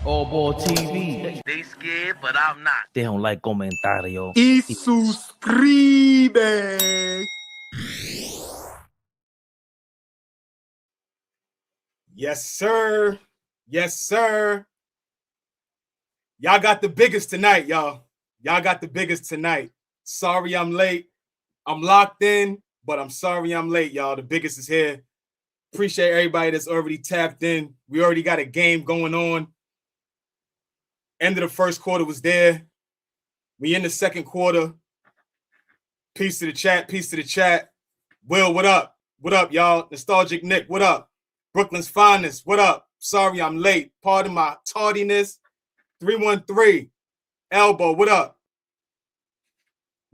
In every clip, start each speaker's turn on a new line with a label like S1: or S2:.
S1: AllBall TV.
S2: They scared, but I'm not.
S1: They don't like comentario.
S3: Y suscribe. Yes, sir. Yes, sir. Y'all got the biggest tonight, y'all. Y'all got the biggest tonight. Sorry I'm late. I'm locked in, but I'm sorry I'm late, y'all. The biggest is here. Appreciate everybody that's already tapped in. We already got a game going on. End of the first quarter was there. We in the second quarter. Peace to the chat. Peace to the chat. Will, what up? What up, y'all? Nostalgic Nick, what up? Brooklyn's Finest, what up? Sorry I'm late. Pardon my tardiness. 313. Elbow, what up?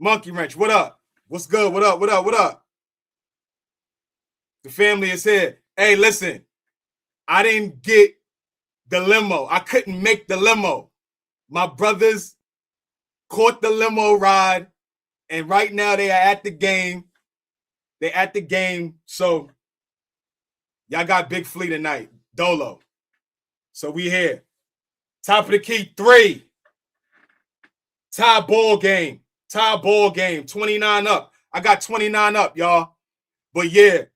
S3: Monkey Wrench, what up? What's good? What up? What up? What up? The family is here. Hey, listen. I didn't get the limo. I couldn't make the limo. My brothers caught the limo ride, and right now they are at the game. They're at the game, so y'all got Big Flea tonight, Dolo. So we here. Top of the key, 3. Tie ball game. Tie ball game. 29 up. I got 29 up, y'all. But yeah,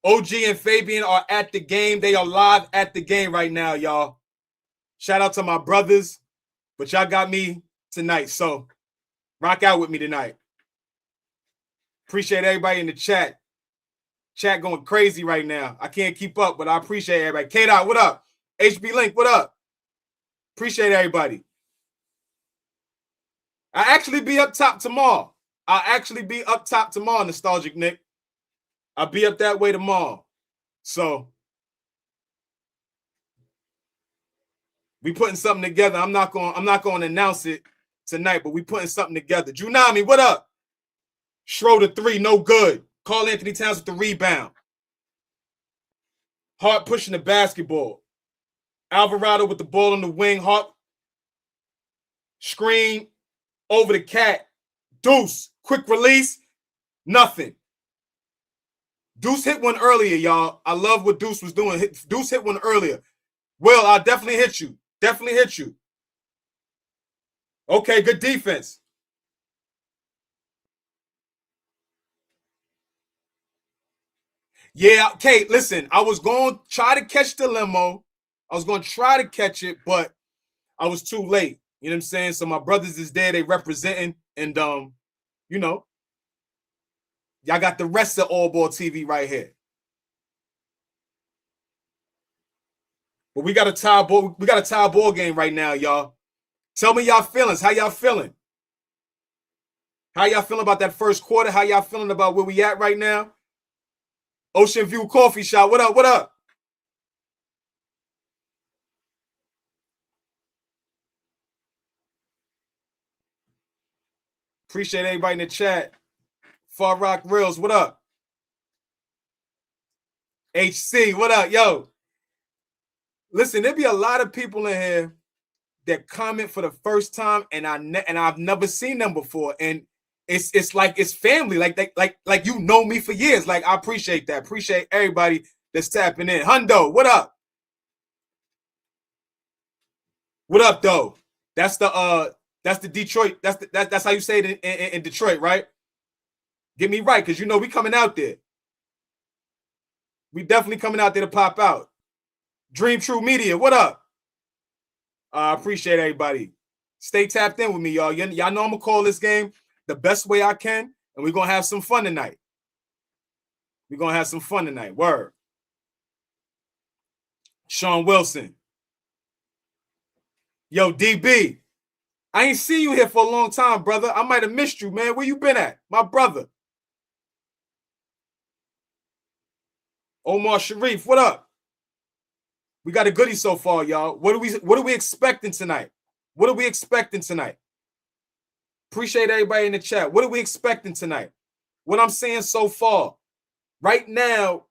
S3: OG and Fabian are at the game. They are live at the game right now, y'all. Shout out to my brothers. But y'all got me tonight, so rock out with me tonight. Appreciate everybody in the chat. Chat going crazy right now. I can't keep up, but I appreciate everybody. K-Dot, what up? HB Link, what up? Appreciate everybody. I'll actually be up top tomorrow. Nostalgic Nick. I'll be up that way tomorrow. So we putting something together. I'm not going to announce it tonight, but we putting something together. Junami, what up? Schroeder 3, no good. Carl Anthony Towns with the rebound. Hart pushing the basketball. Alvarado with the ball on the wing. Hart screen over the cat. Deuce, quick release. Nothing. Deuce hit one earlier, y'all. I love what Deuce was doing. Deuce hit one earlier. Will, I'll definitely hit you. Definitely hit you. Okay, good defense. Yeah, okay, listen, I was going to try to catch the limo. I was going to try to catch it, but I was too late. You know what I'm saying? So my brothers is there. They representing. And, you know, y'all got the rest of AllBall TV right here. But we got a tie ball. We got a tie ball game right now, y'all. Tell me y'all feelings. How y'all feeling? How y'all feeling about that first quarter? How y'all feeling about where we at right now? Ocean View Coffee Shop. What up? What up? Appreciate everybody in the chat. Far Rock Reels. What up? HC. What up? Yo. Listen, there be a lot of people in here that comment for the first time, and I've never seen them before, and it's like it's family, like you know me for years. Like I appreciate that. Appreciate everybody that's tapping in. Hundo, what up? What up, though? That's the Detroit. That's how you say it in Detroit, right? Get me right, because you know we coming out there. We definitely coming out there to pop out. Dream True Media, what up? I appreciate everybody. Stay tapped in with me, y'all. Y'all know I'm going to call this game the best way I can, and we're going to have some fun tonight. We're going to have some fun tonight. Word. Sean Wilson. Yo, DB. I ain't seen you here for a long time, brother. I might have missed you, man. Where you been at? My brother. Omar Sharif, what up? We got a goodie so far, y'all. What are we expecting tonight? What are we expecting tonight? Appreciate everybody in the chat. What are we expecting tonight? What I'm saying so far, right now,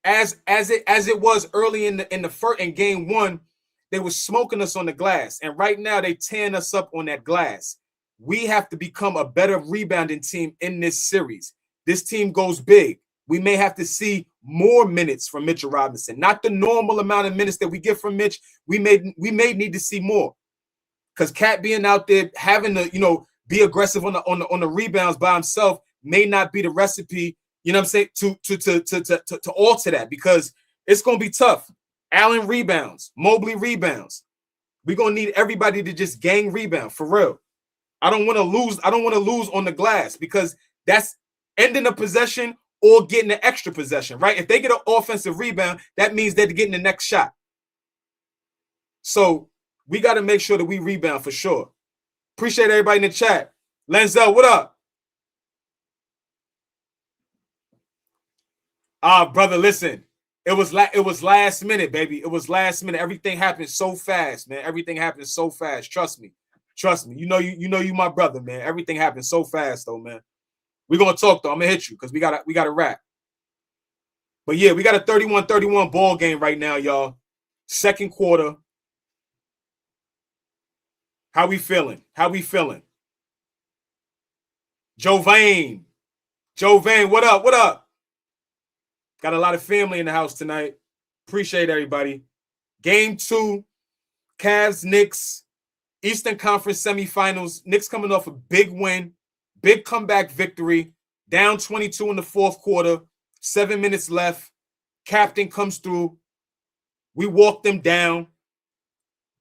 S3: as it was early in game 1, they were smoking us on the glass, and right now they tearing us up on that glass. We have to become a better rebounding team in this series. This team goes big. We may have to see more minutes from Mitchell Robinson, not the normal amount of minutes that we get from Mitch. We may need to see more, because Cat being out there having to be aggressive on the rebounds by himself may not be the recipe. You know what I'm saying, to alter that, because it's gonna be tough. Allen rebounds, Mobley rebounds. We're gonna need everybody to just gang rebound for real. I don't want to lose. I don't want to lose on the glass, because that's ending a possession or getting an extra possession, right? If they get an offensive rebound, that means they're getting the next shot. So we got to make sure that we rebound for sure. Appreciate everybody in the chat. Lenzel, what up? Brother, listen. It was last minute, baby. It was last minute. Everything happened so fast, man. Everything happened so fast. Trust me. You know you my brother, man. Everything happened so fast, though, man. We're gonna talk though. I'm gonna hit you because we gotta wrap. But yeah, we got a 31-31 ball game right now, y'all. Second quarter. How we feeling? Jovain, what up? What up? Got a lot of family in the house tonight. Appreciate everybody. Game 2, Cavs, Knicks, Eastern Conference semifinals. Knicks coming off a big win, big comeback victory, down 22 in the fourth quarter, 7 minutes left. Captain comes through. We walk them down,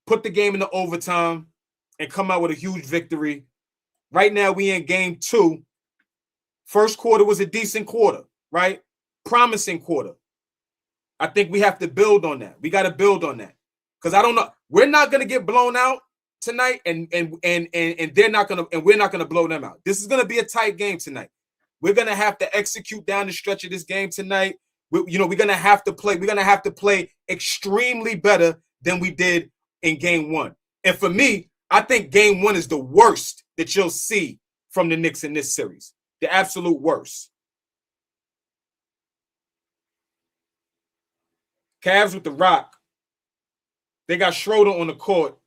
S3: put the game into overtime, and come out with a huge victory. Right now, we in game 2. First quarter was a decent quarter, right? Promising quarter. I think we have to build on that. We got to build on that, because I don't know. We're not going to get blown out tonight, and they're not going to, and we're not going to blow them out. This is going to be a tight game tonight. We're going to have to execute down the stretch of this game tonight. We're going to have to play. We're going to have to play extremely better than we did in game 1. And for me, I think game 1 is the worst that you'll see from the Knicks in this series. The absolute worst. Cavs with the rock. They got Schroeder on the court.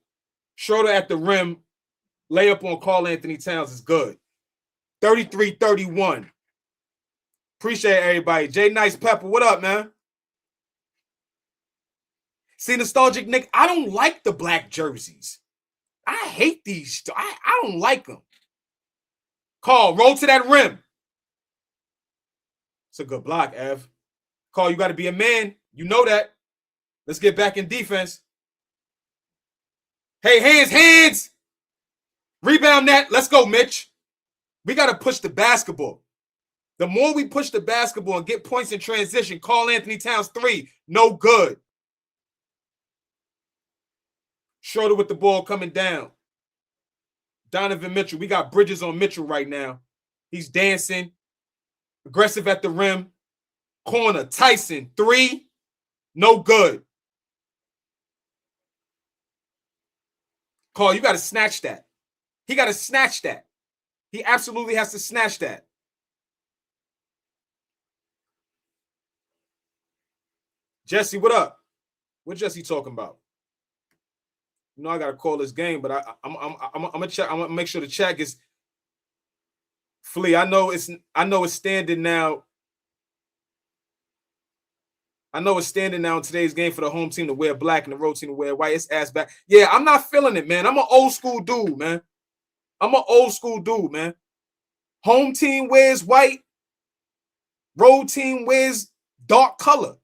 S3: Schroeder at the rim. Layup on Karl Anthony Towns is good. 33-31. Appreciate everybody. Jay Nice Pepper, what up, man? See, Nostalgic Nick, I don't like the black jerseys. I hate these. I don't like them. Carl, roll to that rim. It's a good block, Ev. Carl, you got to be a man. You know that. Let's get back in defense. Hey, hands. Rebound net. Let's go, Mitch. We got to push the basketball. The more we push the basketball and get points in transition, Karl Anthony Towns 3, no good. Schroeder with the ball coming down. Donovan Mitchell. We got Bridges on Mitchell right now. He's dancing. Aggressive at the rim. Corner. Tyson. 3. No good. Carl, you got to snatch that. He got to snatch that. He absolutely has to snatch that. Jesse, what up? What Jesse talking about? You know I gotta call this game, but I'm gonna check. I'm gonna make sure the chat is. Flea, I know it's standing now. I know it's standing now in today's game for the home team to wear black and the road team to wear white. It's ass back. Yeah, I'm not feeling it, man. I'm an old school dude, man. Home team wears white. Road team wears dark color.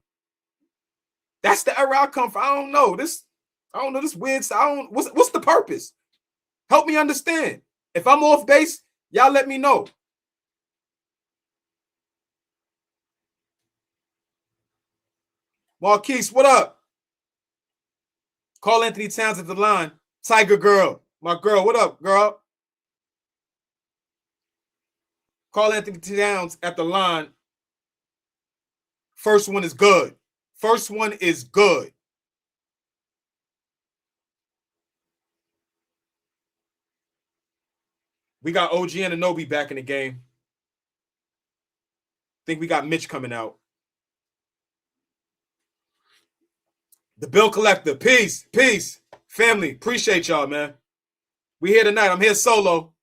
S3: That's the era I come from. I don't know this weird. What's the purpose? Help me understand. If I'm off base, y'all let me know. Marquise, what up? Karl Anthony Towns at the line. Tiger Girl. My girl, what up, girl? Karl Anthony Towns at the line. First one is good. We got OG Anunoby back in the game. Think we got Mitch coming out. The Bill Collector. Peace. Family, appreciate y'all, man. We here tonight. I'm here solo.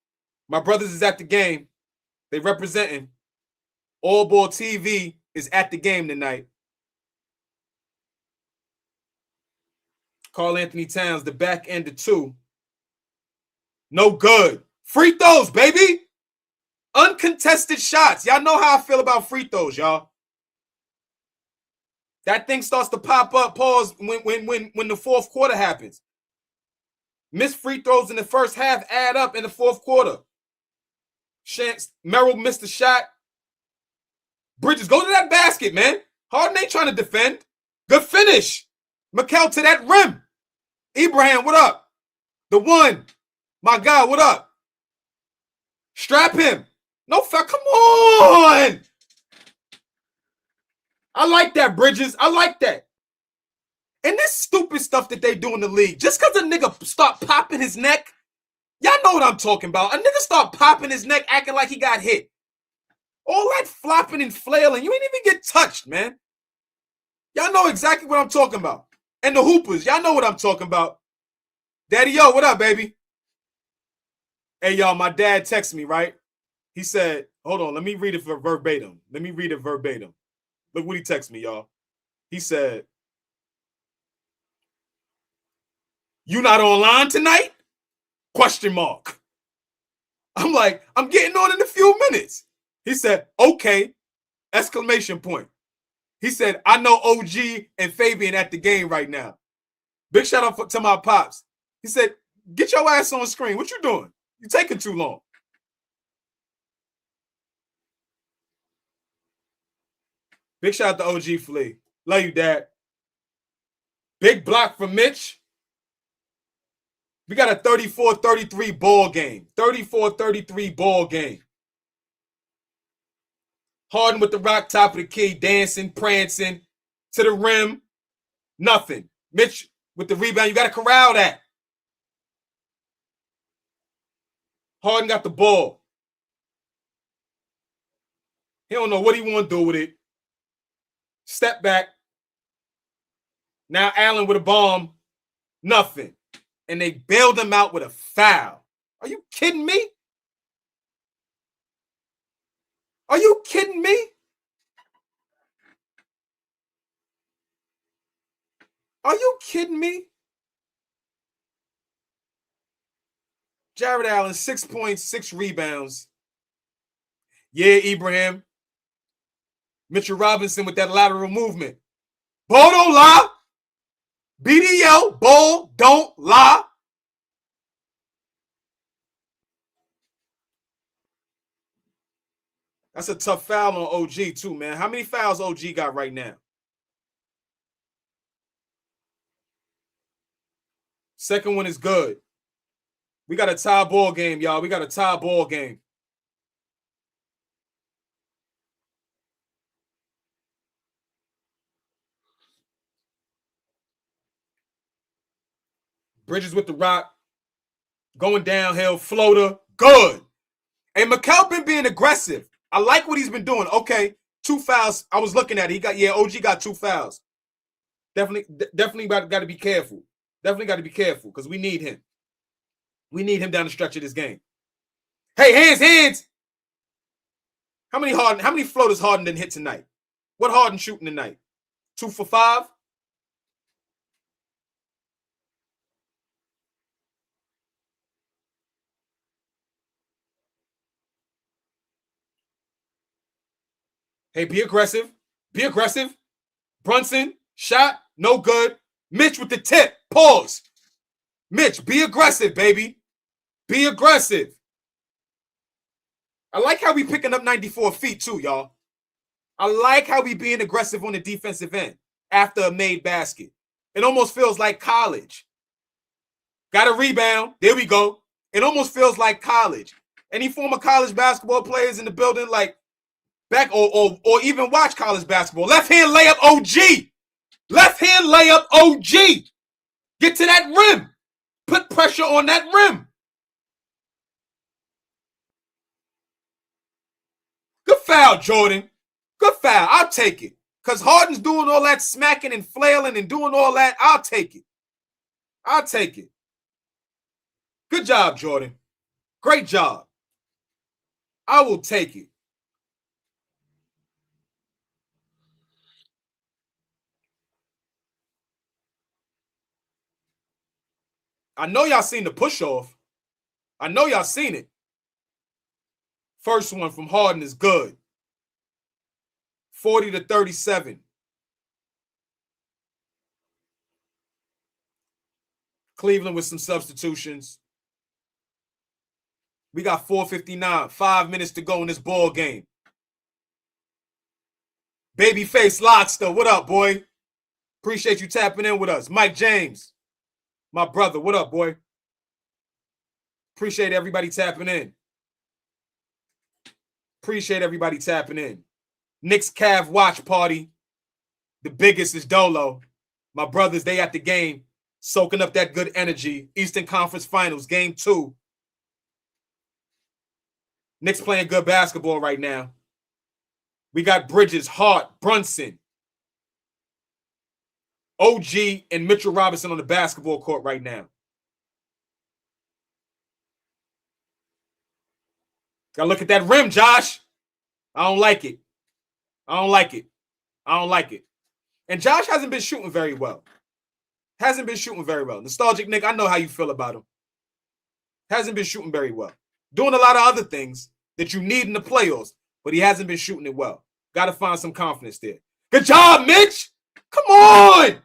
S3: My brothers is at the game. They representing. AllBall TV is at the game tonight. Karl Anthony Towns, the back end of 2. No good. Free throws, baby. Uncontested shots. Y'all know how I feel about free throws, y'all. That thing starts to pop up, pause, when the fourth quarter happens. Missed free throws in the first half add up in the fourth quarter. Merrill missed a shot. Bridges, go to that basket, man. Harden ain't trying to defend. Good finish. Mikal to that rim. Ibrahim, what up? The one. My God, what up? Strap him. No foul. Come on. I like that, Bridges. I like that. And this stupid stuff that they do in the league, just because a nigga start popping his neck, y'all know what I'm talking about. A nigga start popping his neck, acting like he got hit. All that flopping and flailing, you ain't even get touched, man. Y'all know exactly what I'm talking about. And the hoopers, y'all know what I'm talking about. Daddy, yo, what up, baby? Hey, y'all, my dad texted me, right? He said, hold on, let me read it verbatim. Look what he texted me, y'all. He said, you not online tonight? Question mark. I'm like, I'm getting on in a few minutes. He said, okay, exclamation point. He said, I know OG and Fabian at the game right now. Big shout out to my pops. He said, get your ass on screen. What you doing? You taking too long. Big shout out to OG Flea. Love you, Dad. Big block from Mitch. We got a 34-33 ball game. 34-33 ball game. Harden with the rock, top of the key, dancing, prancing, to the rim. Nothing. Mitch with the rebound. You got to corral that. Harden got the ball. He don't know what he want to do with it. Step back. Now Allen with a bomb. Nothing. And they bailed him out with a foul. Are you kidding me? Are you kidding me? Are you kidding me? Jared Allen, 6 points, 6 rebounds. Yeah, Ibrahim. Mitchell Robinson with that lateral movement. Ball don't lie. BDL, ball don't lie. That's a tough foul on OG too, man. How many fouls OG got right now? Second one is good. We got a tie ball game, y'all. We got a tie ball game. Bridges with the rock. Going downhill. Floater. Good. Hey, Mikal been being aggressive. I like what he's been doing. Okay, 2 fouls. I was looking at it. OG got 2 fouls. Definitely got to be careful. Definitely got to be careful because we need him. We need him down the stretch of this game. Hey, hands. How many floaters Harden didn't hit tonight? What Harden shooting tonight? 2 for 5? Hey, be aggressive. Be aggressive. Brunson, shot, no good. Mitch with the tip. Pause. Mitch, be aggressive, baby. Be aggressive. I like how we picking up 94 feet too, y'all. I like how we being aggressive on the defensive end after a made basket. It almost feels like college. Got a rebound. There we go. It almost feels like college. Any former college basketball players in the building, like back or even watch college basketball. Left hand layup OG. Left hand layup OG. Get to that rim. Put pressure on that rim. Good foul, Jordan. Good foul. I'll take it. Because Harden's doing all that smacking and flailing and doing all that. I'll take it. I'll take it. Good job, Jordan. Great job. I will take it. I know y'all seen the push-off. I know y'all seen it. First one from Harden is good. 40-37. Cleveland with some substitutions. We got 4:59, 5 minutes to go in this ball game. Babyface Lockster, what up, boy? Appreciate you tapping in with us. Mike James, my brother, what up, boy? Appreciate everybody tapping in. Appreciate everybody tapping in. Knicks Cav watch party. The biggest is Dolo. My brothers, they at the game, soaking up that good energy. Eastern Conference Finals, game 2. Knicks playing good basketball right now. We got Bridges, Hart, Brunson, OG, and Mitchell Robinson on the basketball court right now. Gotta look at that rim, Josh. I don't like it. I don't like it. I don't like it. And Josh hasn't been shooting very well. Hasn't been shooting very well. Nostalgic Nick, I know how you feel about him. Hasn't been shooting very well. Doing a lot of other things that you need in the playoffs, but he hasn't been shooting it well. Got to find some confidence there. Good job, Mitch. Come on.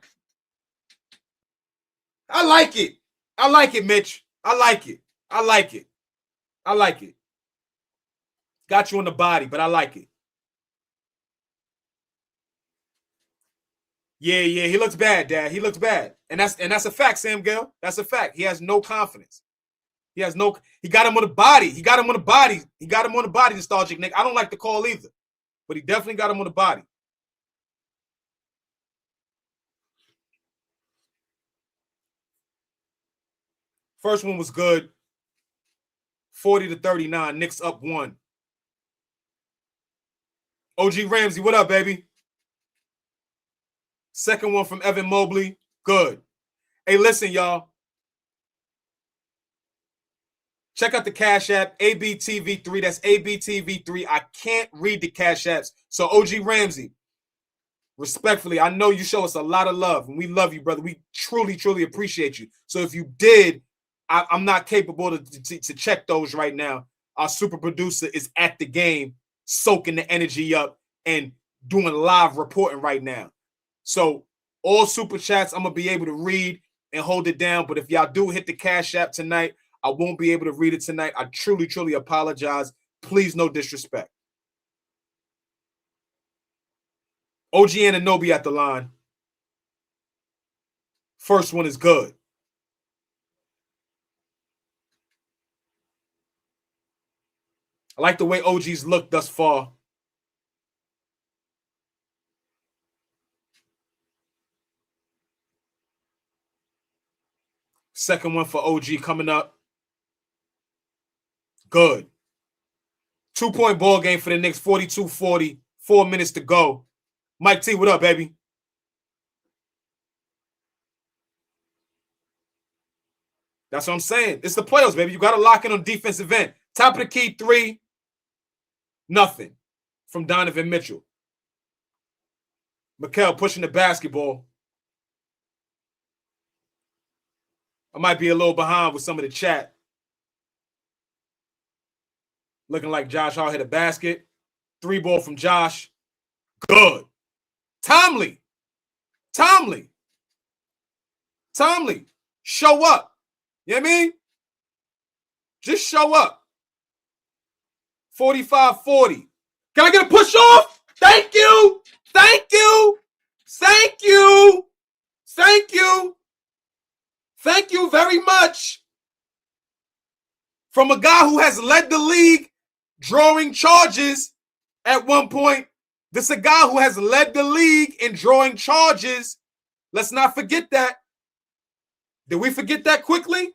S3: I like it. I like it, Mitch. I like it. I like it. I like it. Got you on the body, but I like it. Yeah, he looks bad, Dad. He looks bad. And that's a fact, Sam Gale. That's a fact. He has no confidence. He got him on the body. He got him on the body. He got him on the body, Nostalgic Nick. I don't like the call either, but he definitely got him on the body. First one was good. 40-39. Knicks up 1. OG Ramsey, what up, baby? Second one from Evan Mobley. Good. Hey, listen, y'all. Check out the Cash App, ABTV3. That's ABTV3. I can't read the Cash Apps. So, OG Ramsey, respectfully, I know you show us a lot of love, and we love you, brother. We truly, truly appreciate you. So, if you did, I'm not capable to check those right now. Our super producer is at the game, soaking the energy up and doing live reporting right now. So, all super chats, I'm going to be able to read and hold it down. But if y'all do hit the Cash App tonight, I won't be able to read it tonight. I truly, truly apologize. Please, no disrespect. OG Anunoby at the line. First one is good. I like the way OG's looked thus far. Second one for OG coming up. Good. 2-point ball game for the Knicks, 42-40. 4 minutes to go. Mike T, what up, baby? That's what I'm saying. It's the playoffs, baby. You got to lock in on defensive end. Top of the key, 3. Nothing from Donovan Mitchell. Mikal pushing the basketball. I might be a little behind with some of the chat. Looking like Josh Hart hit a basket. 3 ball from Josh. Good. Timely. Show up. You know what I mean? Just show up. 45-40. Can I get a push off? Thank you. Thank you very much. From a guy who has led the league drawing charges at one point. This is a guy who has led the league in drawing charges. Let's not forget that. Did we forget that quickly?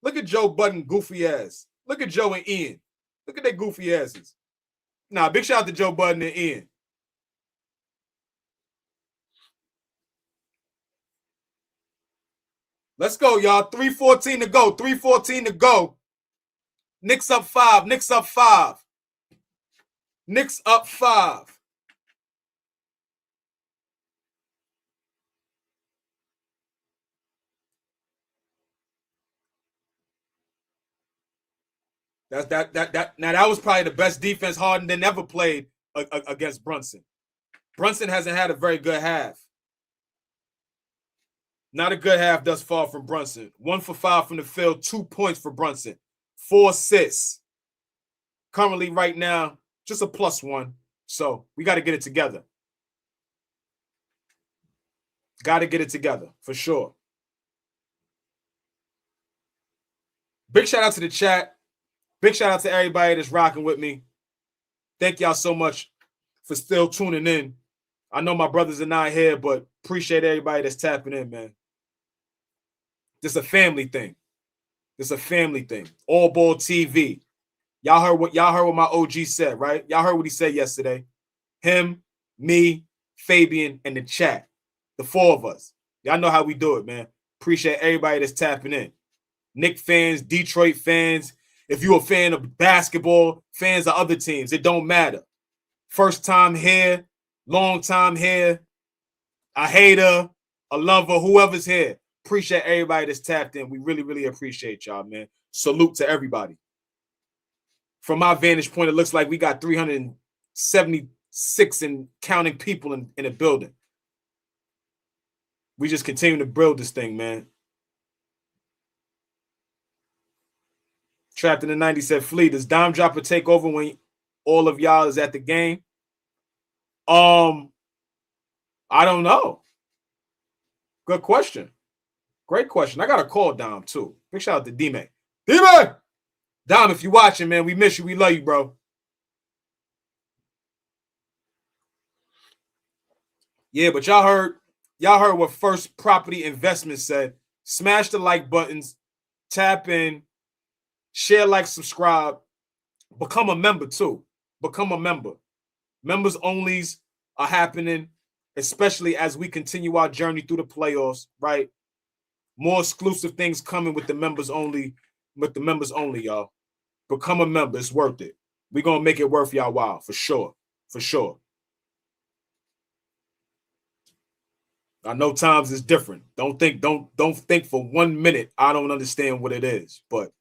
S3: Look at Joe Budden, goofy ass. Look at Joe and Ian. Look at their goofy asses. Nah, big shout out to Joe Budden and Ian. Let's go, y'all. 3:14 to go. 3:14 to go. Knicks up 5. Knicks up 5. Knicks up 5. Now that was probably the best defense Harden ever played against Brunson. Brunson hasn't had a very good half. Not a good half thus far from Brunson. 1 for 5 from the field, 2 points for Brunson, 4 assists. Currently, right now, just a +1. So we got to get it together. Got to get it together for sure. Big shout out to the chat. Big shout out to everybody that's rocking with me. Thank y'all so much for still tuning in. I know my brothers are not here, but appreciate everybody that's tapping in, man. This a family thing. This a family thing. AllBall TV. Y'all heard what my OG said, right? Y'all heard what he said yesterday. Him, me, Fabian, and the chat. The 4 of us. Y'all know how we do it, man. Appreciate everybody that's tapping in. Knicks fans, Detroit fans. If you're a fan of basketball, fans of other teams, it don't matter. First time here, long time here, a hater, a lover, whoever's here. Appreciate everybody that's tapped in. We really, really appreciate y'all, man. Salute to everybody. From my vantage point, it looks like we got 376 and counting people in the building. We just continue to build this thing, man. Trapped in the 90s said, Flea, does Dime Dropper take over when all of y'all is at the game? I don't know. Good question. Great question. I got to call Dom, too. Big shout out to D-Man. D-Man! Dom, if you're watching, man, we miss you. We love you, bro. Yeah, but y'all heard what First Property Investment said. Smash the like buttons. Tap in. Share, like, subscribe. Become a member, too. Become a member. Members onlys are happening, especially as we continue our journey through the playoffs, right? More exclusive things coming with the members only, y'all. Become a member. It's worth it. We're going to make it worth y'all while, for sure. For sure. I know times is different. Don't think for 1 minute I don't understand what it is, but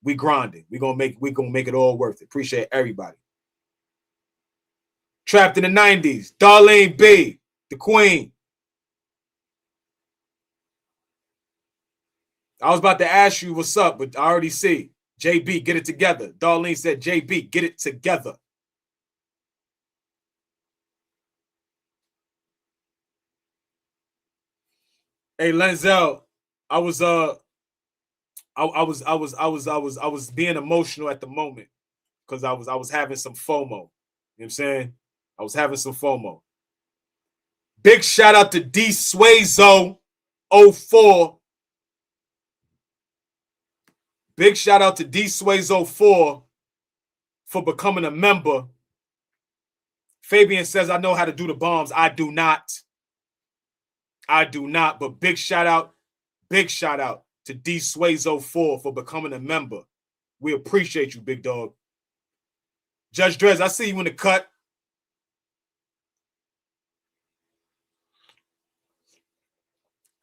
S3: we grinding. We're gonna make it all worth it. Appreciate everybody. Trapped in the 90s. Darlene B, the queen. I was about to ask you what's up, but I already see. JB, get it together. Darlene said, JB, get it together. Hey, Lenzel, I was being emotional at the moment because I was having some FOMO. You know what I'm saying? I was having some FOMO. Big shout out to D Swazo 04. Big shout out to D Swazo 04 for becoming a member. Fabian says, I know how to do the bombs. I do not. But big shout out to D Swazo 04 for becoming a member. We appreciate you, big dog. Judge Drez, I see you in the cut.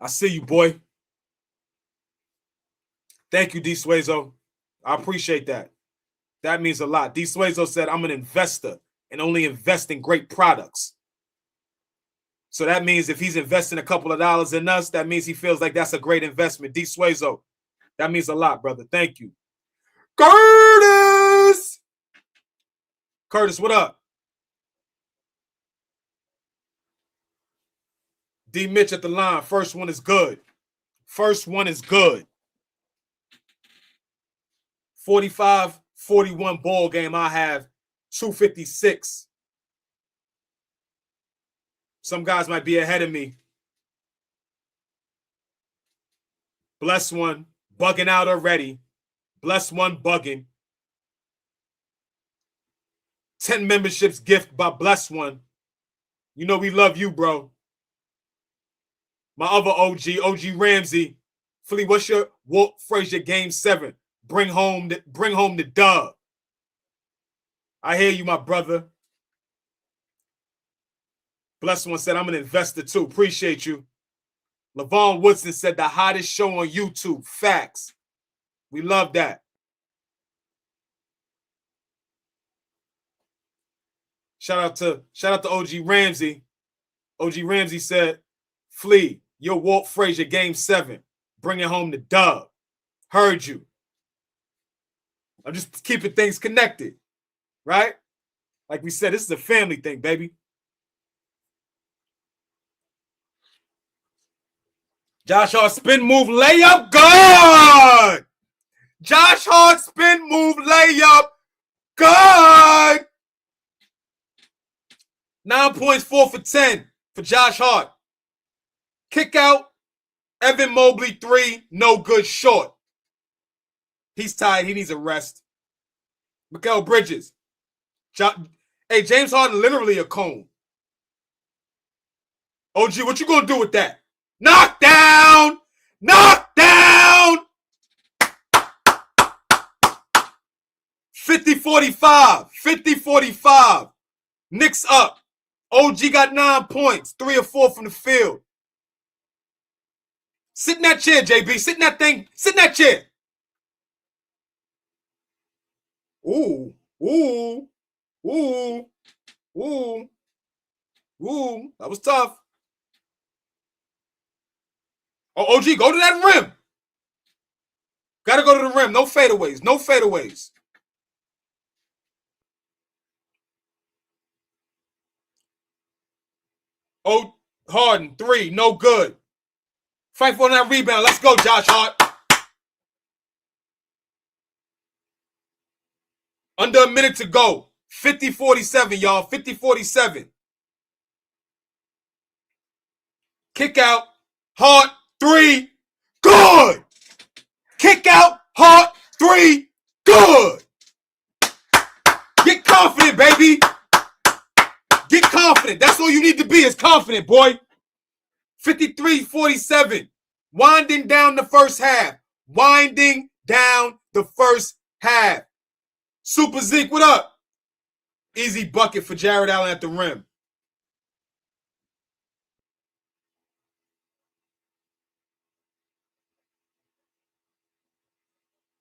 S3: I see you, boy. Thank you, D Swazo. I appreciate that. That means a lot. D Swazo said, I'm an investor and only invest in great products. So that means if he's investing a couple of dollars in us, that means he feels like that's a great investment. D Swazo, that means a lot, brother. Thank you. Curtis, what up? D Mitch at the line. First one is good. 45-41 ball game. I have 256. Some guys might be ahead of me. Bless one, bugging out already. Bless one, bugging. 10 memberships gift by Bless one. You know we love you, bro. My other OG Ramsey. Flea, what's your Walt Frazier game 7? Bring home the dub. I hear you, my brother. Bless one said, I'm an investor too. Appreciate you. LaVon Woodson said, the hottest show on YouTube. Facts. We love that. Shout out to OG Ramsey. OG Ramsey said, Flea, you're Walt Frazier game 7. Bringing home the dub. Heard you. I'm just keeping things connected. Right? Like we said, this is a family thing, baby. Josh Hart spin move layup. Good. Josh Hart spin move layup. Good. 9 points, 4 for 10 for Josh Hart. Kick out. Evan Mobley 3. No good, short. He's tired. He needs a rest. Mikal Bridges. Hey, James Harden literally a cone. OG, what you gonna do with that? Knockdown! Knockdown! 50-45. 50-45. Knicks up. OG got 9 points. 3 or 4 from the field. Sit in that chair, JB. Sit in that thing. Sit in that chair. Ooh. Ooh. Ooh. Ooh. Ooh. That was tough. Oh, OG, go to that rim. Gotta go to the rim. No fadeaways. No fadeaways. Oh, Harden, 3. No good. Fight for that rebound. Let's go, Josh Hart. Under a minute to go. 50-47, y'all. 50-47. Kick out. Hart, 3. Good. Kick out. Hart, 3. Good. Get confident, baby. Get confident. That's all you need to be is confident, boy. 53-47. Winding down the first half. Winding down the first half. Super Zeke, what up? Easy bucket for Jared Allen at the rim.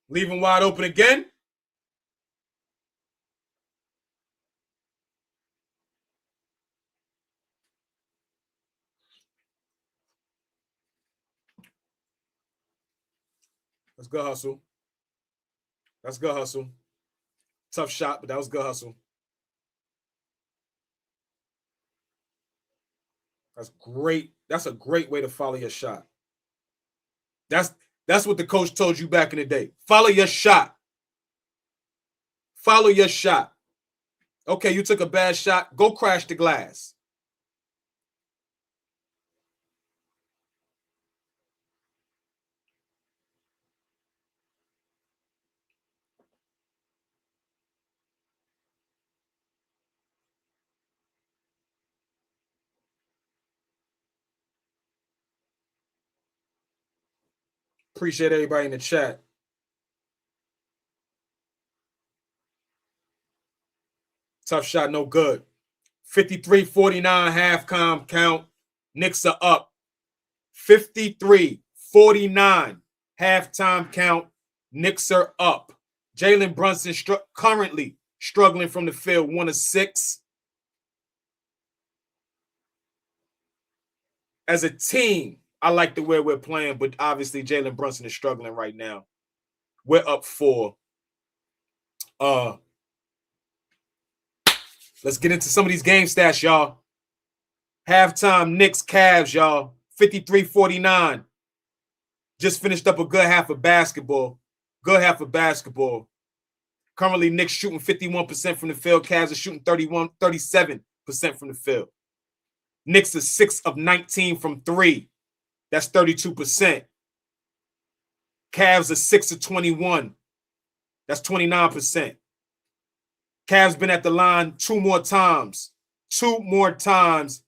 S3: Leave him wide open again. That's good hustle. That's good hustle. Tough shot, but that was good hustle. That's great. That's a great way to follow your shot. That's what the coach told you back in the day. Follow your shot. Follow your shot. Okay, you took a bad shot. Go crash the glass. Appreciate everybody in the chat. Tough shot, no good. 53-49 half-time count. Knicks are up. 53-49 halftime count. Knicks are up. Jalen Brunson currently struggling from the field, 1 of 6. As a team, I like the way we're playing, but obviously Jalen Brunson is struggling right now. We're up 4. Let's get into some of these game stats, y'all. Halftime Knicks Cavs, y'all. 53-49. Just finished up a good half of basketball. Good half of basketball. Currently, Knicks shooting 51% from the field. Cavs are shooting 37% from the field. Knicks are 6 of 19 from 3. That's 32%. Cavs are 6 of 21. That's 29%. Cavs been at the line 2 more times. 2 more times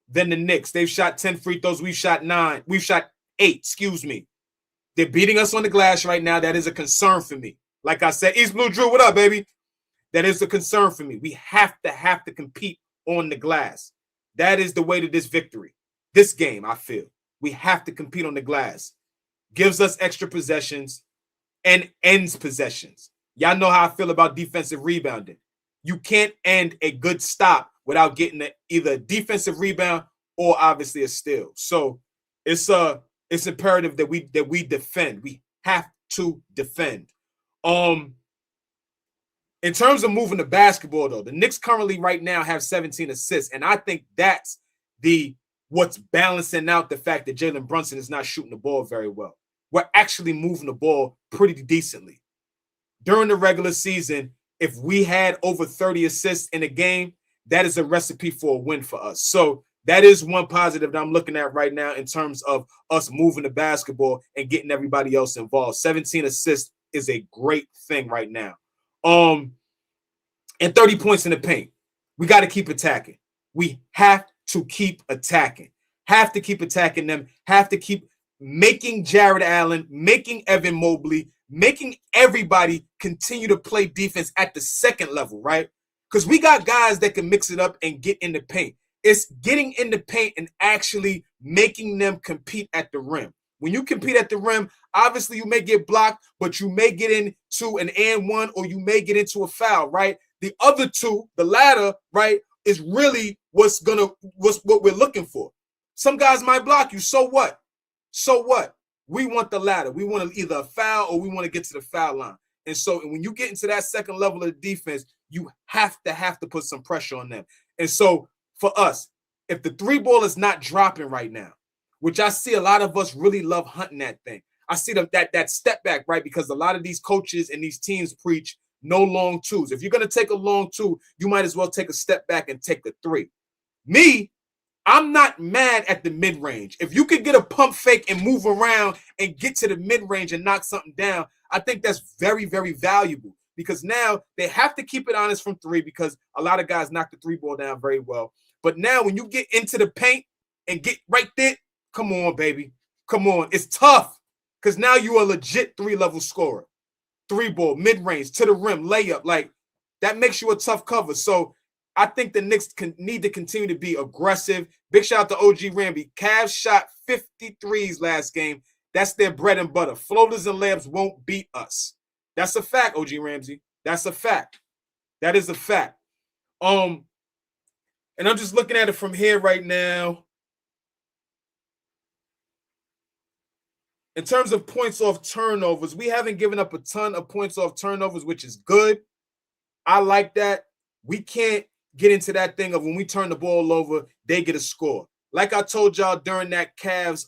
S3: than the Knicks. They've shot 10 free throws. We've shot 9. We've shot 8, excuse me. They're beating us on the glass right now. That is a concern for me. Like I said, East Blue Drew, what up, baby? That is a concern for me. We have to compete on the glass. That is the way to this victory. This game, I feel. We have to compete on the glass. Gives us extra possessions and ends possessions. Y'all know how I feel about defensive rebounding. you can't end a good stop without getting either a defensive rebound or obviously a steal. So it's imperative that we defend. We have to defend. In terms of moving the basketball, though, the Knicks currently right now have 17 assists, and I think that's what's balancing out the fact that Jalen Brunson is not shooting the ball very well. We're actually moving the ball pretty decently. During the regular season, if we had over 30 assists in a game, that is a recipe for a win for us. So that is one positive that I'm looking at right now in terms of us moving the basketball and getting everybody else involved. 17 assists is a great thing right now. And 30 points in the paint. We got to keep attacking. We have to keep attacking. Have to keep attacking them. Have to keep making Jared Allen, making Evan Mobley, making everybody continue to play defense at the second level, right? Because we got guys that can mix it up and get in the paint. It's getting in the paint and actually making them compete at the rim. When you compete at the rim, obviously you may get blocked, but you may get into an and one, or you may get into a foul, right? The other two, the latter, right, is really what's what we're looking for. Some guys might block you. So what? So what? We want the latter. We want either a foul or we want to get to the foul line. And so when you get into that second level of defense, you have to put some pressure on them. And so for us, if the three ball is not dropping right now, which I see a lot of us really love hunting that thing. I see that step back, right? Because a lot of these coaches and these teams preach no long twos. If you're going to take a long two, you might as well take a step back and take the three. Me, I'm not mad at the mid-range. If you could get a pump fake and move around and get to the mid-range and knock something down, I think that's very, very valuable, because now they have to keep it honest from three, because a lot of guys knock the three ball down very well. But now when you get into the paint and get right there, come on, baby. Come on. It's tough, because now you're a legit three-level scorer. Three ball, mid-range, to the rim, layup. Like, that makes you a tough cover. So I think the Knicks need to continue to be aggressive. Big shout out to OG Ramby. Cavs shot 53s last game. That's their bread and butter. Floaters and layups won't beat us. That's a fact, OG Ramsey. That's a fact. That is a fact. And I'm just looking at it from here right now. In terms of points off turnovers, we haven't given up a ton of points off turnovers, which is good. I like that. We can't get into that thing of when we turn the ball over, they get a score. Like I told y'all during that Cavs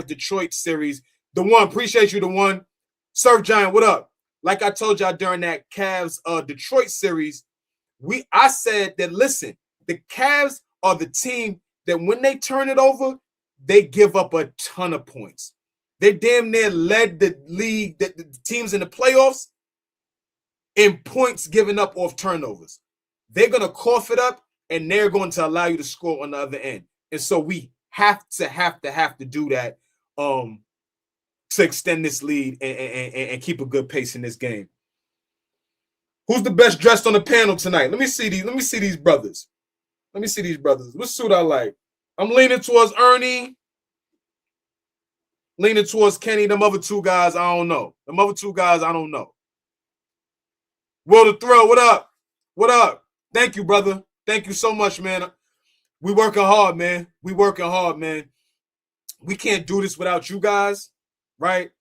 S3: Detroit series, the one, appreciate you, the one. Surf Giant, what up? Like I told y'all during that Cavs Detroit series, I said that, listen, the Cavs are the team that when they turn it over, they give up a ton of points. They damn near led the league, the teams in the playoffs, in points given up off turnovers. They're going to cough it up, and they're going to allow you to score on the other end. And so we have to do that to extend this lead and keep a good pace in this game. Who's the best dressed on the panel tonight? Let me see these brothers. What suit I like? I'm leaning towards Ernie. Leaning towards Kenny. Them other two guys, I don't know. Will the Thrill, what up? What up? Thank you, brother. Thank you so much, man. We working hard, man. We can't do this without you guys, right?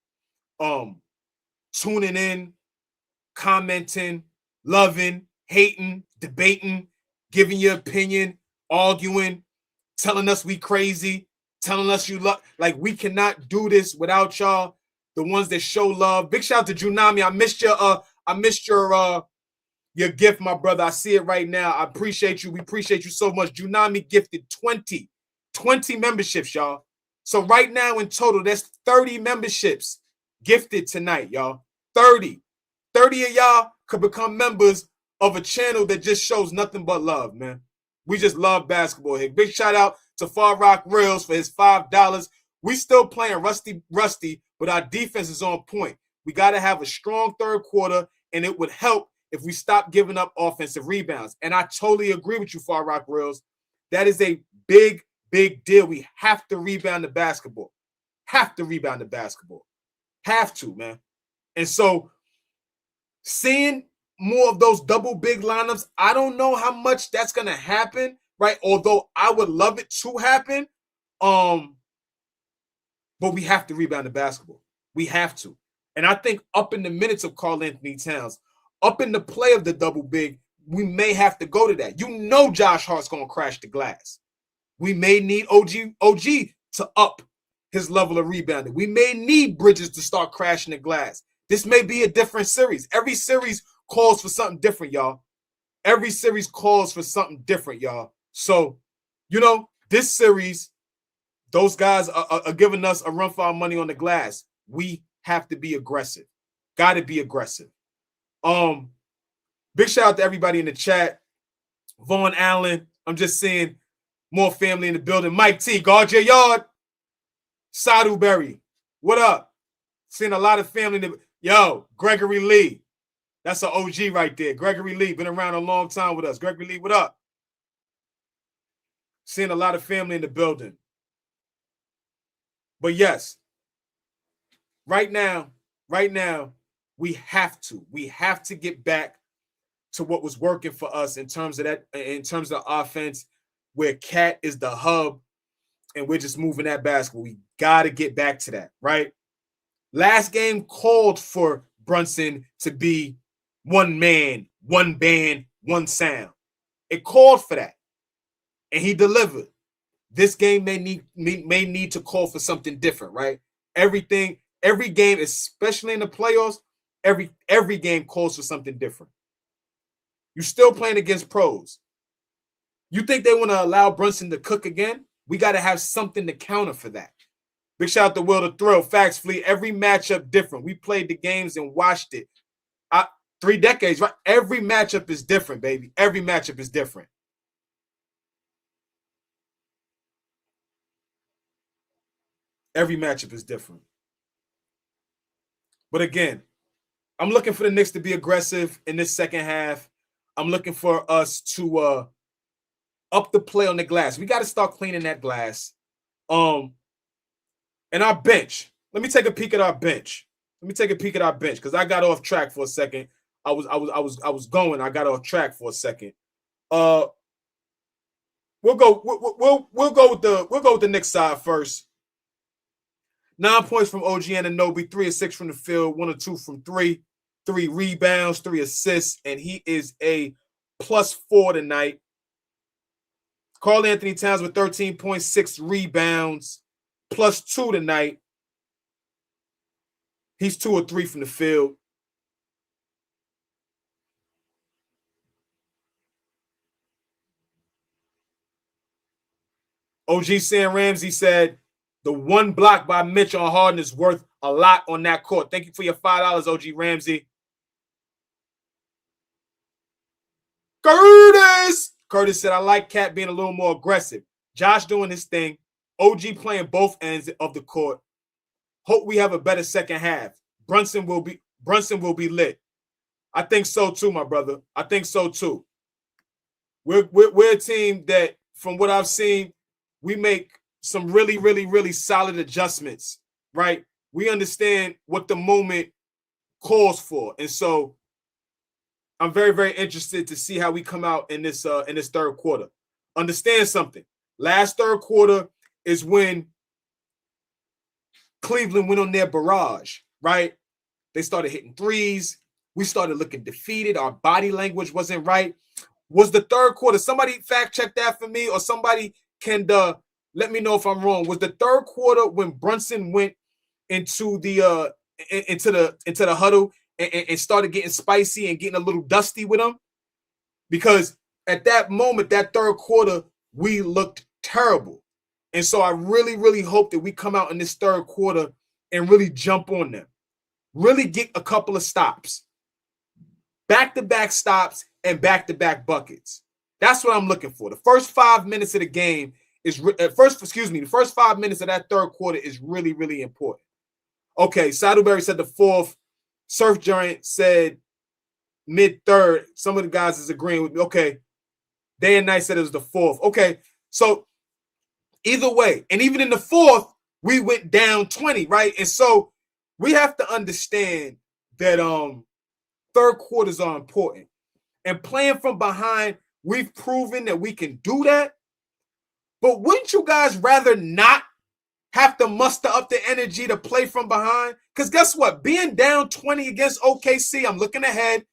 S3: Tuning in, commenting, loving, hating, debating, giving your opinion, arguing, telling us we crazy, telling us you love. Like, we cannot do this without y'all, the ones that show love. Big shout out to Junami. I missed your gift, my brother. I see it right now. I appreciate you. We appreciate you so much. Junami gifted 20 memberships, y'all. So right now in total, that's 30 memberships gifted tonight, y'all. 30 of y'all could become members of a channel that just shows nothing but love, man. We just love basketball here. Big shout out to Far Rock Reels for his $5. We still playing rusty, but our defense is on point. We got to have a strong third quarter, and it would help if we stop giving up offensive rebounds. And I totally agree with you, Far Rock Reels. That is a big deal. We have to rebound the basketball. Have to, man. And so seeing more of those double big lineups. I don't know how much that's going to happen, right? Although I would love it to happen. But we have to rebound the basketball. We have to. And I think up in the minutes of Karl-Anthony Towns, up in the play of the double big, we may have to go to that. You know Josh Hart's going to crash the glass. We may need OG to up his level of rebounding. We may need Bridges to start crashing the glass. This may be a different series. Every series calls for something different, y'all. Every series calls for something different, y'all. So, this series, those guys are giving us a run for our money on the glass. We have to be aggressive. Got to be aggressive. Big shout out to everybody in the chat. Vaughn Allen. I'm just seeing more family in the building. Mike T, guard your yard. Sadu Berry, what up? Seeing a lot of family. Yo, Gregory Lee. That's an OG right there. Gregory Lee, been around a long time with us. Gregory Lee, what up? Seeing a lot of family in the building. But yes, right now, we have to get back to what was working for us in terms of that, in terms of offense, where Cat is the hub and we're just moving that basketball. We got to get back to that, right? Last game called for Brunson to be one man, one band, one sound. It called for that, and he delivered. This game may need to call for something different, right? Every game, especially in the playoffs, every game calls for something different. You're still playing against pros. You think they want to allow Brunson to cook again? We got to have something to counter for that. Big shout out to Will the Thrill. Facts Fleet. Every matchup different. We played the games and watched it. 3 decades, right? Every matchup is different, baby. Every matchup is different. Every matchup is different. But again, I'm looking for the Knicks to be aggressive in this second half. I'm looking for us to up the play on the glass. We got to start cleaning that glass. And our bench. Let me take a peek at our bench. Because I got off track for a second. I got off track for a second. We'll go with the Knicks side first. 9 points from OG Anunoby, 3 of 6 from the field, 1 or 2 from 3, 3 rebounds, 3 assists, and he is a +4 tonight. Karl-Anthony Towns with 13.6 rebounds, +2 tonight. He's 2 or 3 from the field. OG Sam Ramsey said, the one block by Mitch on Harden is worth a lot on that court. Thank you for your $5, OG Ramsey. Curtis said, I like Cat being a little more aggressive. Josh doing his thing. OG playing both ends of the court. Hope we have a better second half. Brunson will be lit. I think so too, my brother. I think so too. We're a team that, from what I've seen, we make some really, really, really solid adjustments, right? We understand what the moment calls for. And so I'm very, very interested to see how we come out in this third quarter. Understand something. Last third quarter is when Cleveland went on their barrage, right? They started hitting threes. We started looking defeated. Our body language wasn't right. Was the third quarter, somebody fact check that for me, or somebody can let me know if I'm wrong. Was the third quarter when Brunson went into the huddle and started getting spicy and getting a little dusty with him? Because at that moment, that third quarter, we looked terrible. And so I really, really hope that we come out in this third quarter and really jump on them. Really get a couple of stops. Back-to-back stops and back-to-back buckets. That's what I'm looking for. The first 5 minutes of the game is the first 5 minutes of that third quarter is really, really important. Okay, Saddleberry said the fourth. Surf Giant said mid-third. Some of the guys is agreeing with me. Okay, Day and Night said it was the fourth. Okay, so either way, and even in the fourth, we went down 20, right? And so we have to understand that third quarters are important. And playing from behind, we've proven that we can do that. But wouldn't you guys rather not have to muster up the energy to play from behind? Because guess what? Being down 20 against OKC, I'm looking ahead.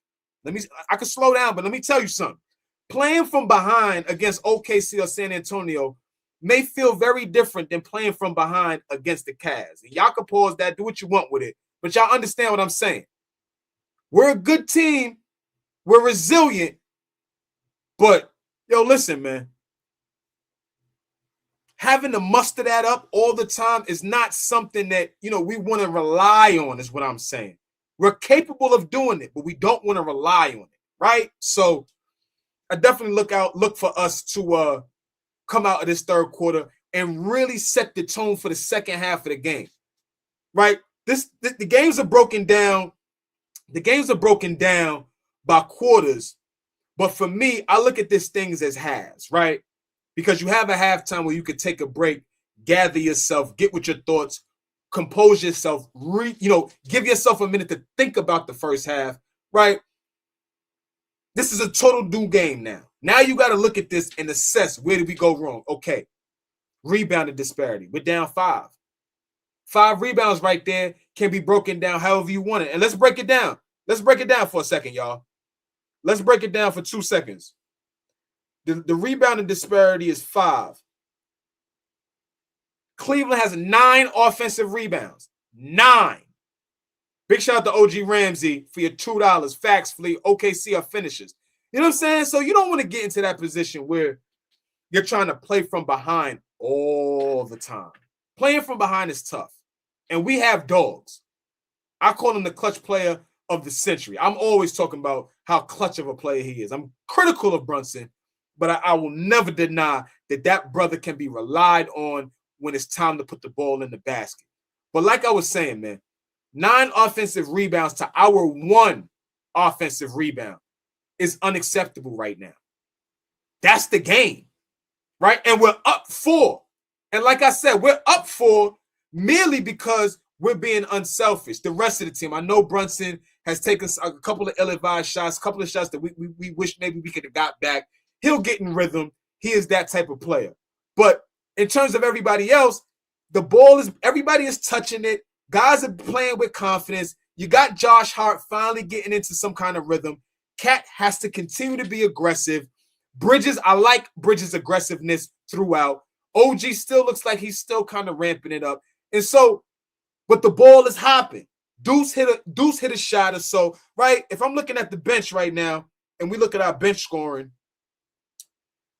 S3: I can slow down, but let me tell you something. Playing from behind against OKC or San Antonio may feel very different than playing from behind against the Cavs. And y'all can pause that, do what you want with it. But y'all understand what I'm saying. We're a good team. We're resilient. But, yo, listen, man. Having to muster that up all the time is not something that, we want to rely on, is what I'm saying. We're capable of doing it, but we don't want to rely on it, right? So I definitely look for us to come out of this third quarter and really set the tone for the second half of the game, right? The games are broken down. The games are broken down by quarters, but for me, I look at these things as halves, right? Because you have a halftime where you could take a break, gather yourself, get with your thoughts, compose yourself, give yourself a minute to think about the first half, right? This is a total new game now. Now you got to look at this and assess, where did we go wrong? Okay, rebounding disparity. We're down 5. 5 rebounds right there can be broken down however you want it. And let's break it down. Let's break it down for a second, y'all. Let's break it down for 2 seconds. The rebounding disparity is 5. Cleveland has 9 offensive rebounds. 9. Big shout out to OG Ramsey for your $2. Facts Fleet. OKC are finishers. You know what I'm saying? So you don't want to get into that position where you're trying to play from behind all the time. Playing from behind is tough. And we have dogs. I call him the clutch player of the century. I'm always talking about how clutch of a player he is. I'm critical of Brunson, but I will never deny that brother can be relied on when it's time to put the ball in the basket. But like I was saying, man, 9 offensive rebounds to our 1 offensive rebound is unacceptable right now. That's the game, right? And we're up 4. And like I said, we're up 4 merely because we're being unselfish. The rest of the team, I know Brunson has taken a couple of ill-advised shots, a couple of shots that we wish maybe we could have got back. He'll get in rhythm. He is that type of player. But in terms of everybody else, everybody is touching it. Guys are playing with confidence. You got Josh Hart finally getting into some kind of rhythm. Cat has to continue to be aggressive. Bridges, I like Bridges' aggressiveness throughout. OG still looks like he's still kind of ramping it up. And so, but the ball is hopping. Deuce hit a shot or so, right? If I'm looking at the bench right now and we look at our bench scoring,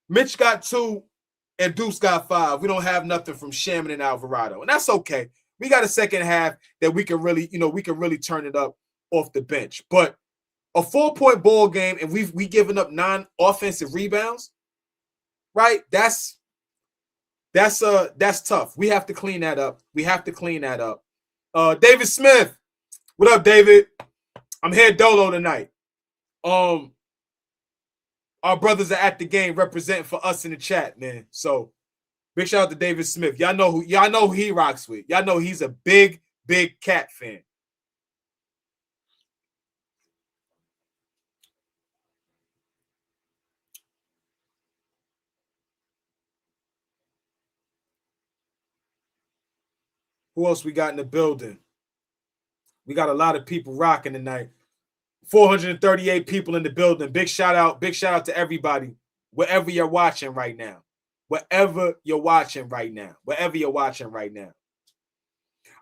S3: Mitch got 2 and Deuce got 5. We don't have nothing from Shaman and Alvarado. And that's okay. We got a second half that we can really turn it up off the bench. But a 4-point ball game and we given up 9 offensive rebounds, right? That's tough. We have to clean that up. David Smith. What up, David? I'm here dolo tonight. Our brothers are at the game representing for us in the chat, man. So big shout out to David Smith. Y'all know who he rocks with. Y'all know he's a big Cat fan. Who else we got in the building? We got a lot of people rocking tonight. 438 people in the building. Big shout out to everybody, wherever you're watching right now.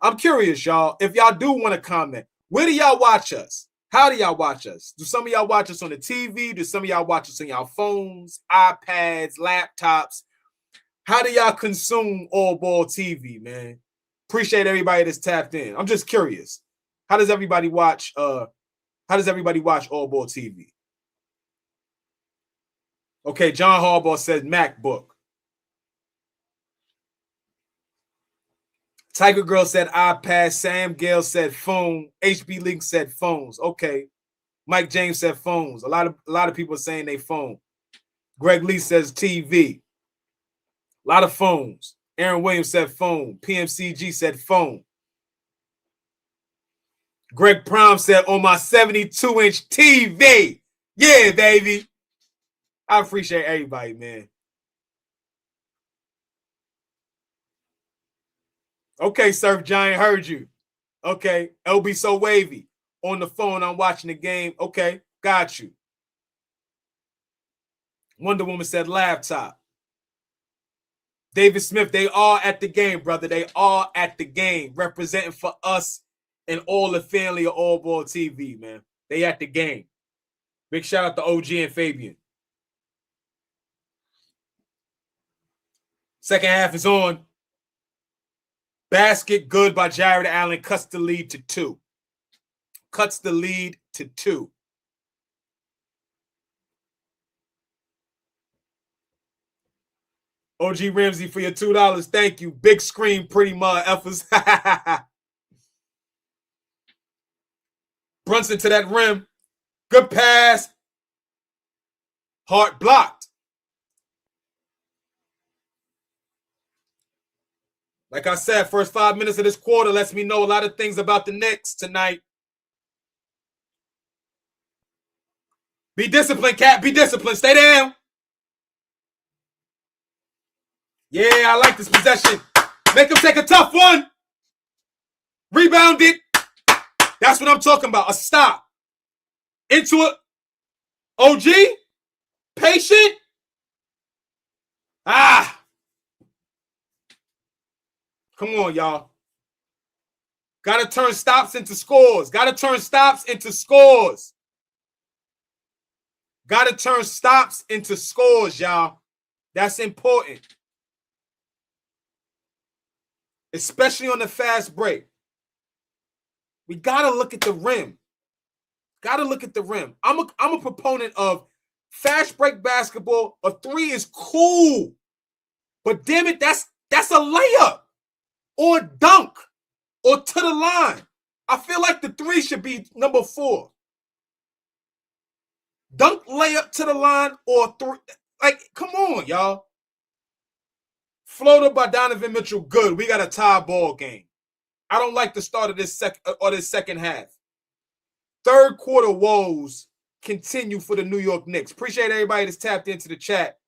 S3: I'm curious, y'all, if y'all do want to comment, where do y'all watch us? How do y'all watch us? Do some of y'all watch us on the TV? Do some of y'all watch us on y'all phones, iPads, laptops? How do y'all consume AllBall TV, man? Appreciate everybody that's tapped in. I'm just curious. How does everybody watch AllBall TV? Okay, John Harbaugh says MacBook. Tiger Girl said iPad. Sam Gale said phone. HB Link said phones. Okay. Mike James said phones. A lot of people are saying they phone. Greg Lee says TV. A lot of phones. Aaron Williams said phone. PMCG said phone. Greg Prom said, on my 72-inch TV. Yeah, baby. I appreciate everybody, man. Okay, Surf Giant, heard you. Okay, LB So Wavy. On the phone, I'm watching the game. Okay, got you. Wonder Woman said laptop. David Smith, they are at the game, brother. They are at the game, representing for us and all the family of AllBall TV, man. They at the game. Big shout out to OG and Fabian. Second half is on. Basket good by Jared Allen. Cuts the lead to 2. Cuts the lead to 2. OG Ramsey for your $2. Thank you. Big screen, pretty mud effers. Brunson to that rim. Good pass. Hart blocked. Like I said, first 5 minutes of this quarter lets me know a lot of things about the Knicks tonight. Be disciplined, Cat. Be disciplined. Stay down. Yeah, I like this possession. Make him take a tough one. Rebound it. That's what I'm talking about. A stop. Into it. OG. Patient. Come on, y'all. Got to turn stops into scores. Got to turn stops into scores. Got to turn stops into scores, y'all. That's important. Especially on the fast break. We got to look at the rim. Got to look at the rim. I'm a proponent of fast break basketball. A 3 is cool. But damn it, that's a layup. Or dunk. Or to the line. I feel like the 3 should be number 4. Dunk, layup to the line, or 3. Like, come on, y'all. Floater by Donovan Mitchell, good. We got a tie ball game. I don't like the start of this second half. Third quarter woes continue for the New York Knicks. Appreciate everybody that's tapped into the chat.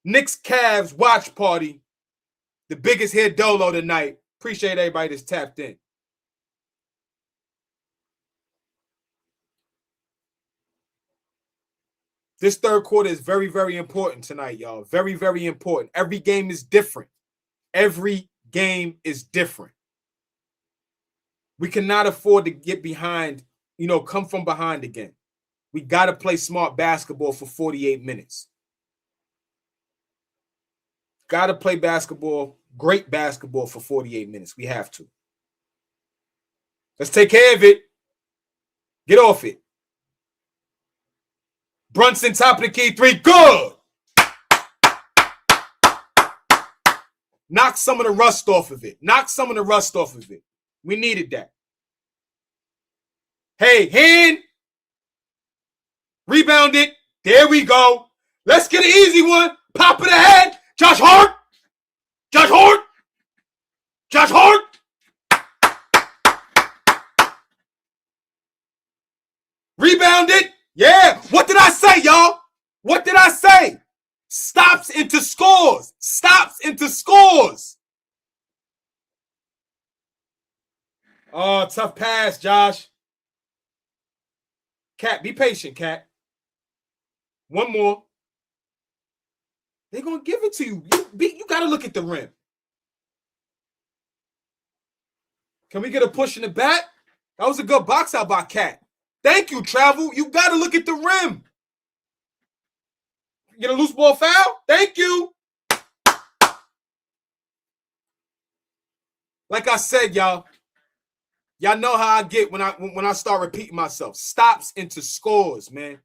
S3: Knicks Cavs watch party. The biggest hit dolo tonight. Appreciate everybody that's tapped in. This third quarter is very, very important tonight, y'all. Very, very important. Every game is different. Every game is different. We cannot afford to get behind, come from behind again. We got to play smart basketball for 48 minutes. Got to play basketball, great basketball for 48 minutes. We have to. Let's take care of it. Get off it. Brunson, top of the key, 3, good. Knock some of the rust off of it. Knock some of the rust off of it. We needed that. Hey, hand. Rebound it. There we go. Let's get an easy one. Pop of the head. Josh Hart. Josh Hart. Josh Hart. Rebound it. Yeah. What did I say, y'all? What did I say? Stops into scores. Stops into scores. Oh, tough pass, Josh. Cat, be patient, Cat. One more. They're going to give it to you. You got to look at the rim. Can we get a push in the back? That was a good box out by Cat. Thank you, Travel. You got to look at the rim. Get a loose ball foul? Thank you. Like I said, y'all know how I get when I start repeating myself. Stops into scores, man.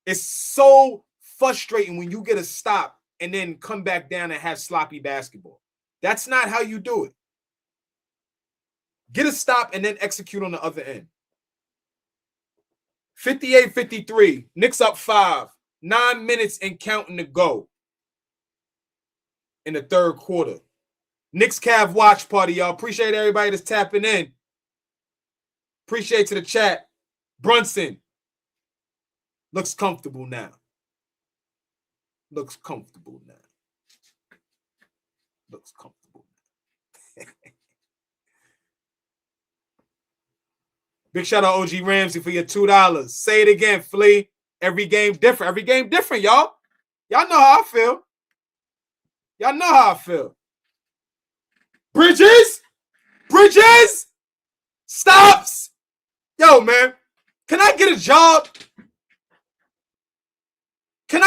S3: It's so frustrating when you get a stop and then come back down and have sloppy basketball. That's not how you do it. Get a stop and then execute on the other end. 58-53. Knicks up 5. 9 minutes and counting to go in the third quarter. Knicks Cav watch party, y'all. Appreciate everybody that's tapping in. Appreciate to the chat. Brunson looks comfortable now. Looks comfortable now. Looks comfortable now. Big shout out OG Ramsey for your $2. Say it again, Flea. Every game different. Every game different, y'all. Y'all know how I feel. Y'all know how I feel. Bridges. Stops. Yo, man. Can I get a job? Now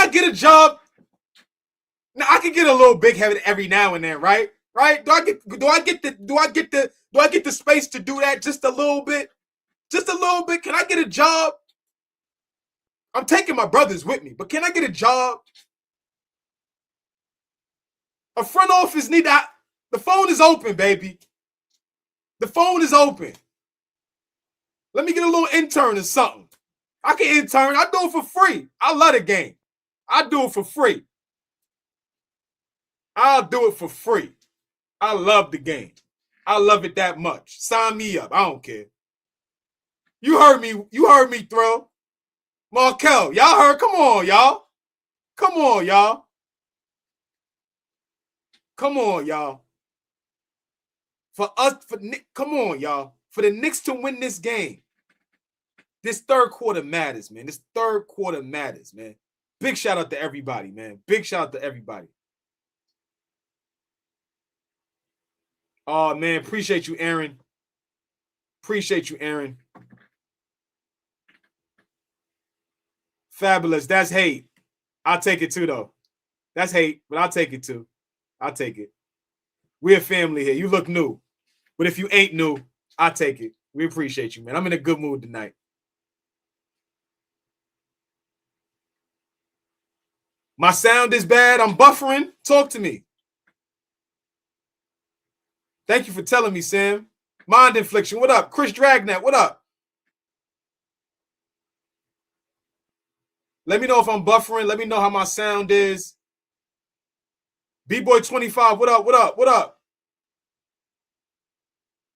S3: I can get a little big-headed every now and then, right? Right? Do I get the space to do that just a little bit? Just a little bit. Can I get a job? I'm taking my brothers with me, but can I get a job? A front office need that. The phone is open, baby. The phone is open. Let me get a little intern or something. I can intern. I do it for free. I love the game. I do it for free. I'll do it for free. I love the game. I love it that much. Sign me up. I don't care. You heard me. You heard me throw. Markel, y'all heard. Come on, y'all. Come on, y'all. Come on, y'all. For us, come on, y'all. For the Knicks to win this game, this third quarter matters, man. This third quarter matters, man. Big shout out to everybody, man. Big shout out to everybody. Oh, man. Appreciate you, Aaron. Appreciate you, Aaron. Fabulous. That's hate. I'll take it too, though. That's hate, but I'll take it too. I'll take it. We're a family here. You look new. But if you ain't new, I'll take it. We appreciate you, man. I'm in a good mood tonight. My sound is bad. I'm buffering. Talk to me. Thank you for telling me, Sam. Mind Infliction, what up? Chris Dragnet, what up? Let me know if I'm buffering. Let me know how my sound is. B-Boy 25, what up, what up, what up?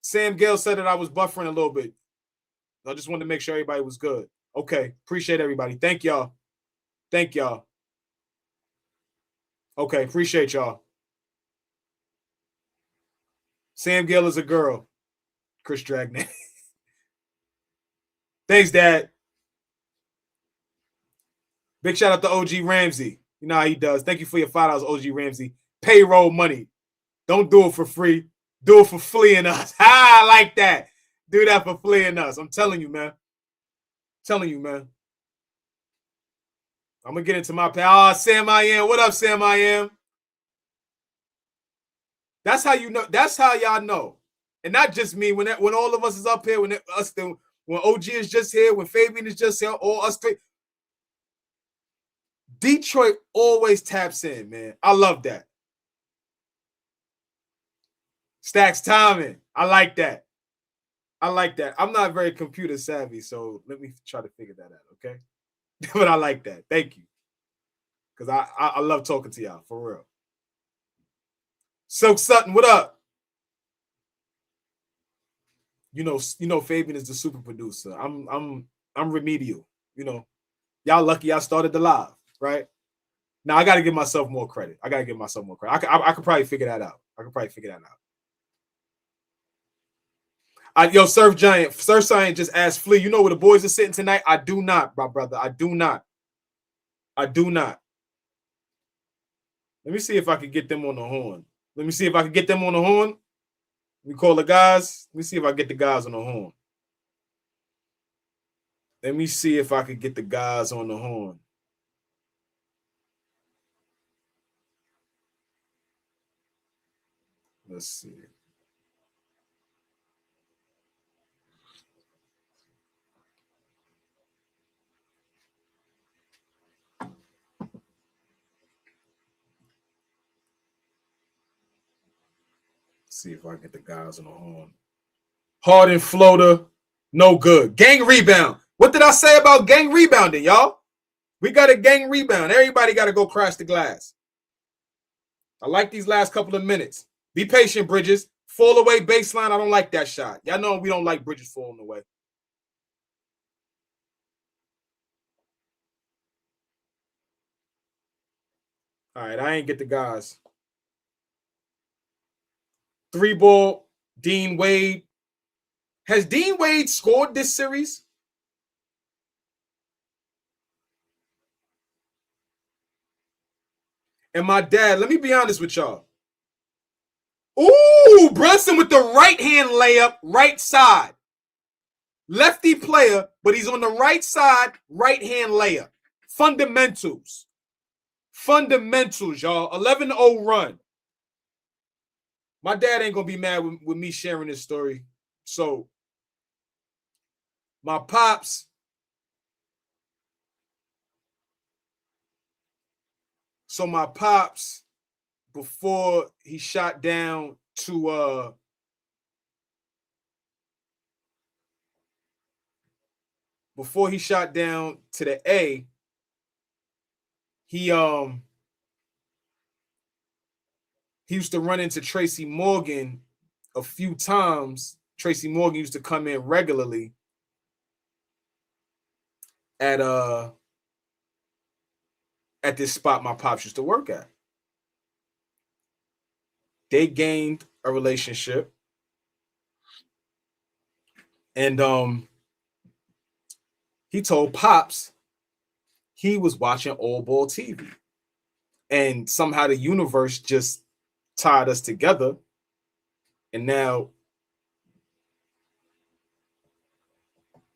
S3: Sam Gale said that I was buffering a little bit. I just wanted to make sure everybody was good. Okay, appreciate everybody. Thank y'all. Thank y'all. Okay, appreciate y'all. Sam Gale is a girl. Chris Dragnet. Thanks, Dad. Big shout out to OG Ramsey. You know how he does. Thank you for your $5, OG Ramsey. Payroll money. Don't do it for free. Do it for fleeing us. I like that. Do that for fleeing us. I'm telling you, man. Telling you, man. I'm going to get into my pay. Oh, Sam I Am. What up, Sam I Am? That's how you know. That's how y'all know. And not just me. When all of us is up here, when OG is just here, when Fabian is just here, all us three. Detroit always taps in, man. I love that. Stacks timing. I like that. I like that. I'm not very computer savvy, so let me try to figure that out, okay? But I like that. Thank you. Because I love talking to y'all, for real. Silk Sutton, what up? You know Fabian is the super producer. I'm remedial. You know, y'all lucky I started the live, right? Now I got to give myself more credit. I could probably figure that out. Yo, Surf Giant just asked Flea, you know where the boys are sitting tonight? I do not, my brother. I do not. Let me see if I can get them on the horn. Let me call the guys. Let me see if I get the guys on the horn. Let's see. See if I get the guys on the horn. Harden floater, no good. Gang rebound. What did I say about gang rebounding, y'all? We got a gang rebound. Everybody got to go crash the glass. I like these last couple of minutes. Be patient, Bridges. Fall away baseline. I don't like that shot. Y'all know we don't like Bridges falling away. All right, I ain't get the guys. 3-ball, Dean Wade. Has Dean Wade scored this series? And my dad, let me be honest with y'all. Ooh, Brunson with the right-hand layup, right side. Lefty player, but he's on the right side, right-hand layup. Fundamentals. Fundamentals, y'all. 11-0 run. My dad ain't going to be mad with me sharing this story. So, my pops, before he shot down to the A, he used to run into Tracy Morgan a few times. Tracy Morgan used to come in regularly at this spot my pops used to work at. They gained a relationship. And he told Pops he was watching AllBall TV. And somehow the universe just tied us together. And now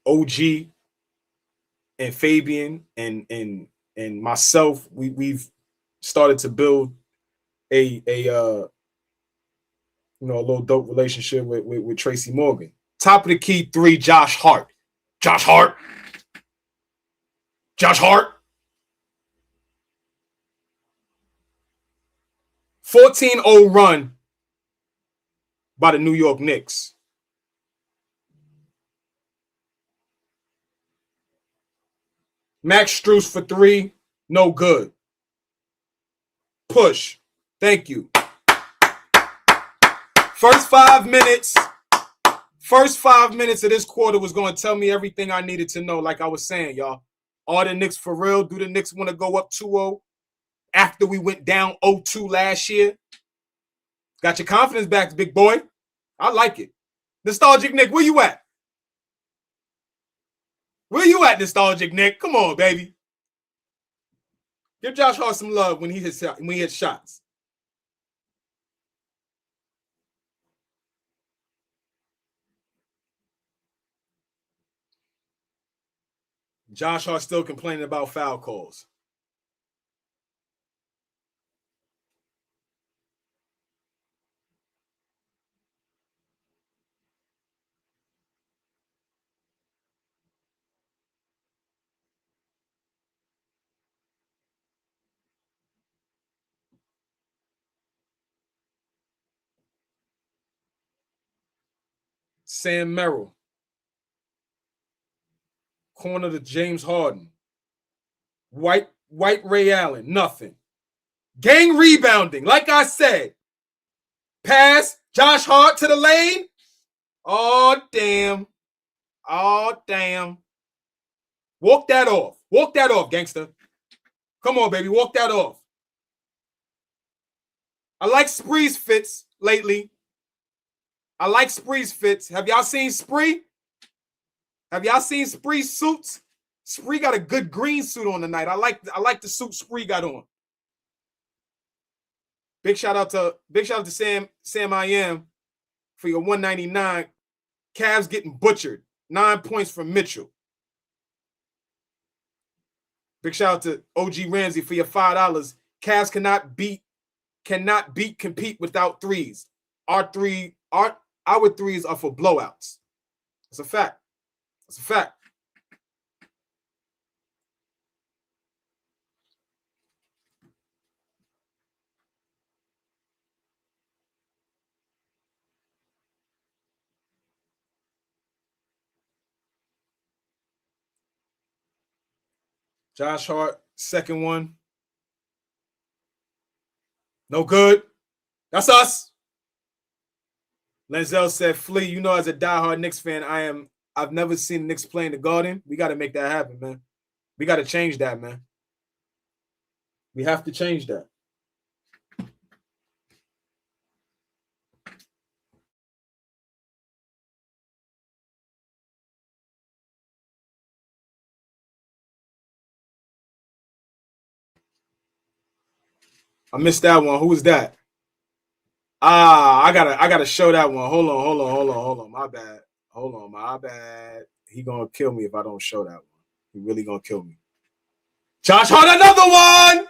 S3: OG and Fabian and myself, we've started to build a little dope relationship with Tracy Morgan. Top of the key 3, Josh Hart. 14-0 run by the New York Knicks. Max Strus for 3, no good. Push. Thank you. First 5 minutes of this quarter was going to tell me everything I needed to know. Like I was saying, y'all. Are the Knicks for real? Do the Knicks want to go up 2-0 after we went down 0-2 last year? Got your confidence back, big boy. I like it. Nostalgic Nick, where you at? Where you at, Nostalgic Nick? Come on, baby. Give Josh Hart some love when he hits shots. Josh Hart still complaining about foul calls. Sam Merrill. Corner to James Harden. White Ray Allen. Nothing. Gang rebounding. Like I said. Pass. Josh Hart to the lane. Oh, damn. Walk that off, gangster. Come on, baby. Walk that off. I like Spree's fits lately. Have y'all seen Spree? Have y'all seen Spree's suits? Spree got a good green suit on tonight. I like the suit Spree got on. Big shout out to Sam I Am for your 199. Cavs getting butchered. 9 points from Mitchell. Big shout out to OG Ramsey for your $5. Cavs cannot compete without threes. Our threes are for blowouts. It's a fact. Josh Hart, second one. No good. That's us. Lenzel said, Flea, you know, as a diehard Knicks fan, I've never seen the Knicks play in the Garden. We got to make that happen, man. We got to change that, man. We have to change that. I missed that one. Who was that? I gotta show that one. Hold on. My bad. Hold on, my bad. He gonna kill me if I don't show that one. He really gonna kill me. Josh Hart, another one.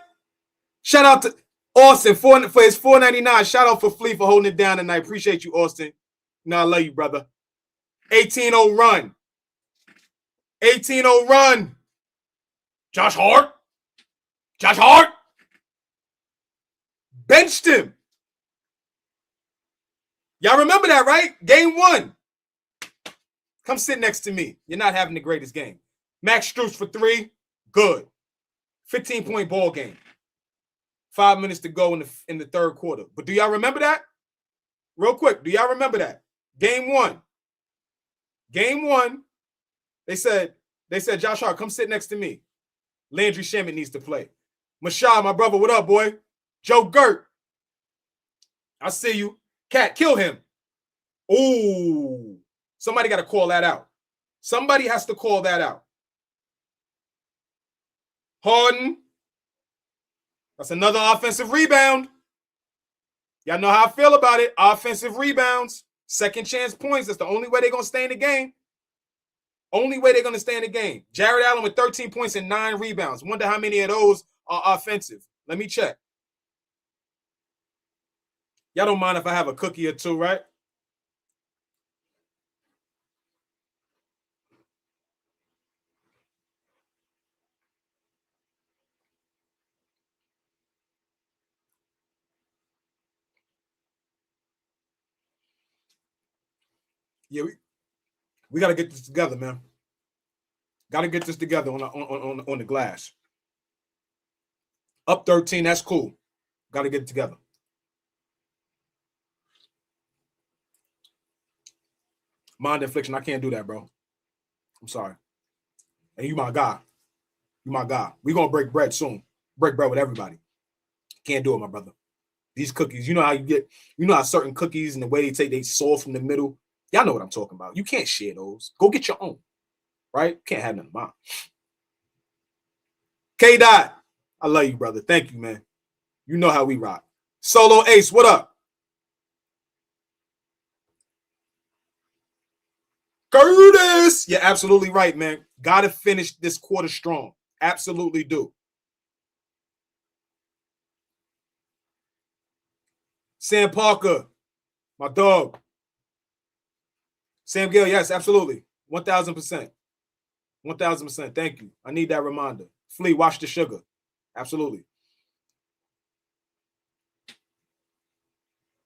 S3: Shout out to Austin for his $4.99. Shout out for Flea for holding it down tonight. Appreciate you, Austin. No, I love you, brother. 18-0 run. 18-0 run. Josh Hart. Josh Hart. Benched him. Y'all remember that, right? Game 1. Come sit next to me. You're not having the greatest game. Max Strus for 3. Good. 15-point ball game. 5 minutes to go in the third quarter. But do y'all remember that? Real quick, do y'all remember that? Game 1. Game 1. They said, Josh Hart, come sit next to me. Landry Shamet needs to play. Mashal, my brother, what up, boy? Joe Gert. I see you. Cat, kill him. Ooh. Somebody got to call that out. Somebody has to call that out. Harden. That's another offensive rebound. Y'all know how I feel about it. Offensive rebounds. Second chance points. That's the only way they're going to stay in the game. Only way they're going to stay in the game. Jared Allen with 13 points and 9 rebounds. Wonder how many of those are offensive. Let me check. Y'all don't mind if I have a cookie or two, right? Yeah, we got to get this together, man. Got to get this together on the glass. Up 13, that's cool. Got to get it together. Mind infliction, I can't do that, bro. I'm sorry. And you my guy. You my guy. We're going to break bread soon. Break bread with everybody. Can't do it, my brother. These cookies, you know how certain cookies and the way they sauce from the middle. Y'all know what I'm talking about. You can't share those. Go get your own. Right? Can't have none of mine. K-Dot, I love you, brother. Thank you, man. You know how we rock. Solo Ace, what up? Curtis! You're absolutely right, man. Got to finish this quarter strong. Absolutely do. Sam Parker, my dog. Sam Gill, yes, absolutely. 1,000%. 1,000%. Thank you. I need that reminder. Flea, watch the sugar. Absolutely.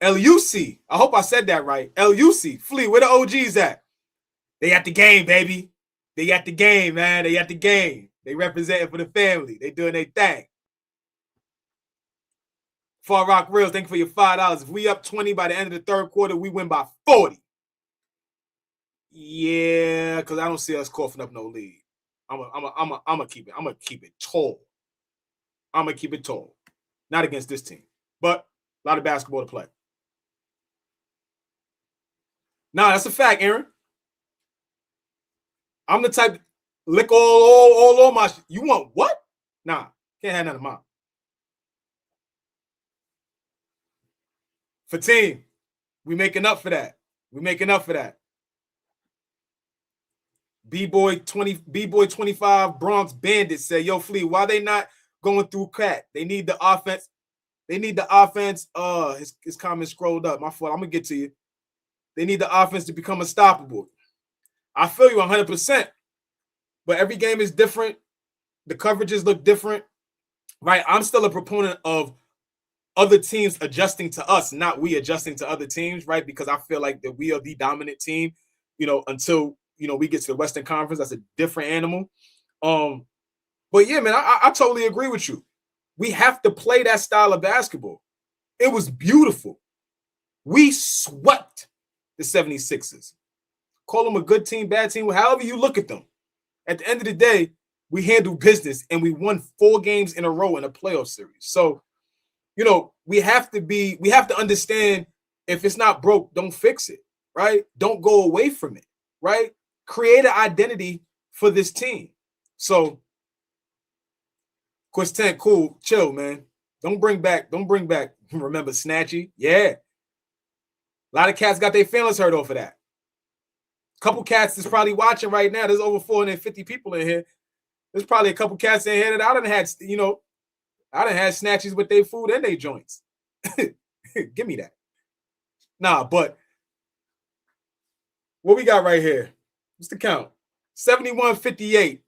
S3: LUC. I hope I said that right. LUC. Flea, where the OGs at? They at the game, baby. They at the game, man. They at the game. They representing for the family. They doing their thing. Far Rock Reels, thank you for your $5. If we up 20 by the end of the third quarter, we win by 40. Yeah, because I don't see us coughing up no lead. I'm gonna keep it tall. I'm gonna keep it tall. Not against this team, but a lot of basketball to play. Nah, that's a fact, Aaron. I'm the type lick all on my. You want what? Nah, can't have none of mine. For team, we making up for that. We making up for that. B-Boy 25 Bronx Bandit said, yo, Flea, why they not going through Cat? They need the offense. They need the offense. His comment scrolled up. My fault. I'm going to get to you. They need the offense to become unstoppable. I feel you 100%. But every game is different. The coverages look different. Right? I'm still a proponent of other teams adjusting to us, not we adjusting to other teams, right? Because I feel like that we are the dominant team, until we get to the Western Conference. That's a different animal. But yeah, man, I totally agree with you. We have to play that style of basketball. It was beautiful. We swept the 76ers. Call them a good team, bad team, however you look at them. At the end of the day, we handle business and we won 4 games in a row in a playoff series. So, you know, we have to understand, if it's not broke, don't fix it, right? Don't go away from it, right? Create an identity for this team. So, Quest 10, cool, chill, man. Don't bring back, remember Snatchy? Yeah. A lot of cats got their feelings hurt off of that. Couple cats that's probably watching right now. There's over 450 people in here. There's probably a couple cats in here that I done had, you know, I done had snatches with their food and their joints. Give me that. Nah, but what we got right here? What's the count? 71-58.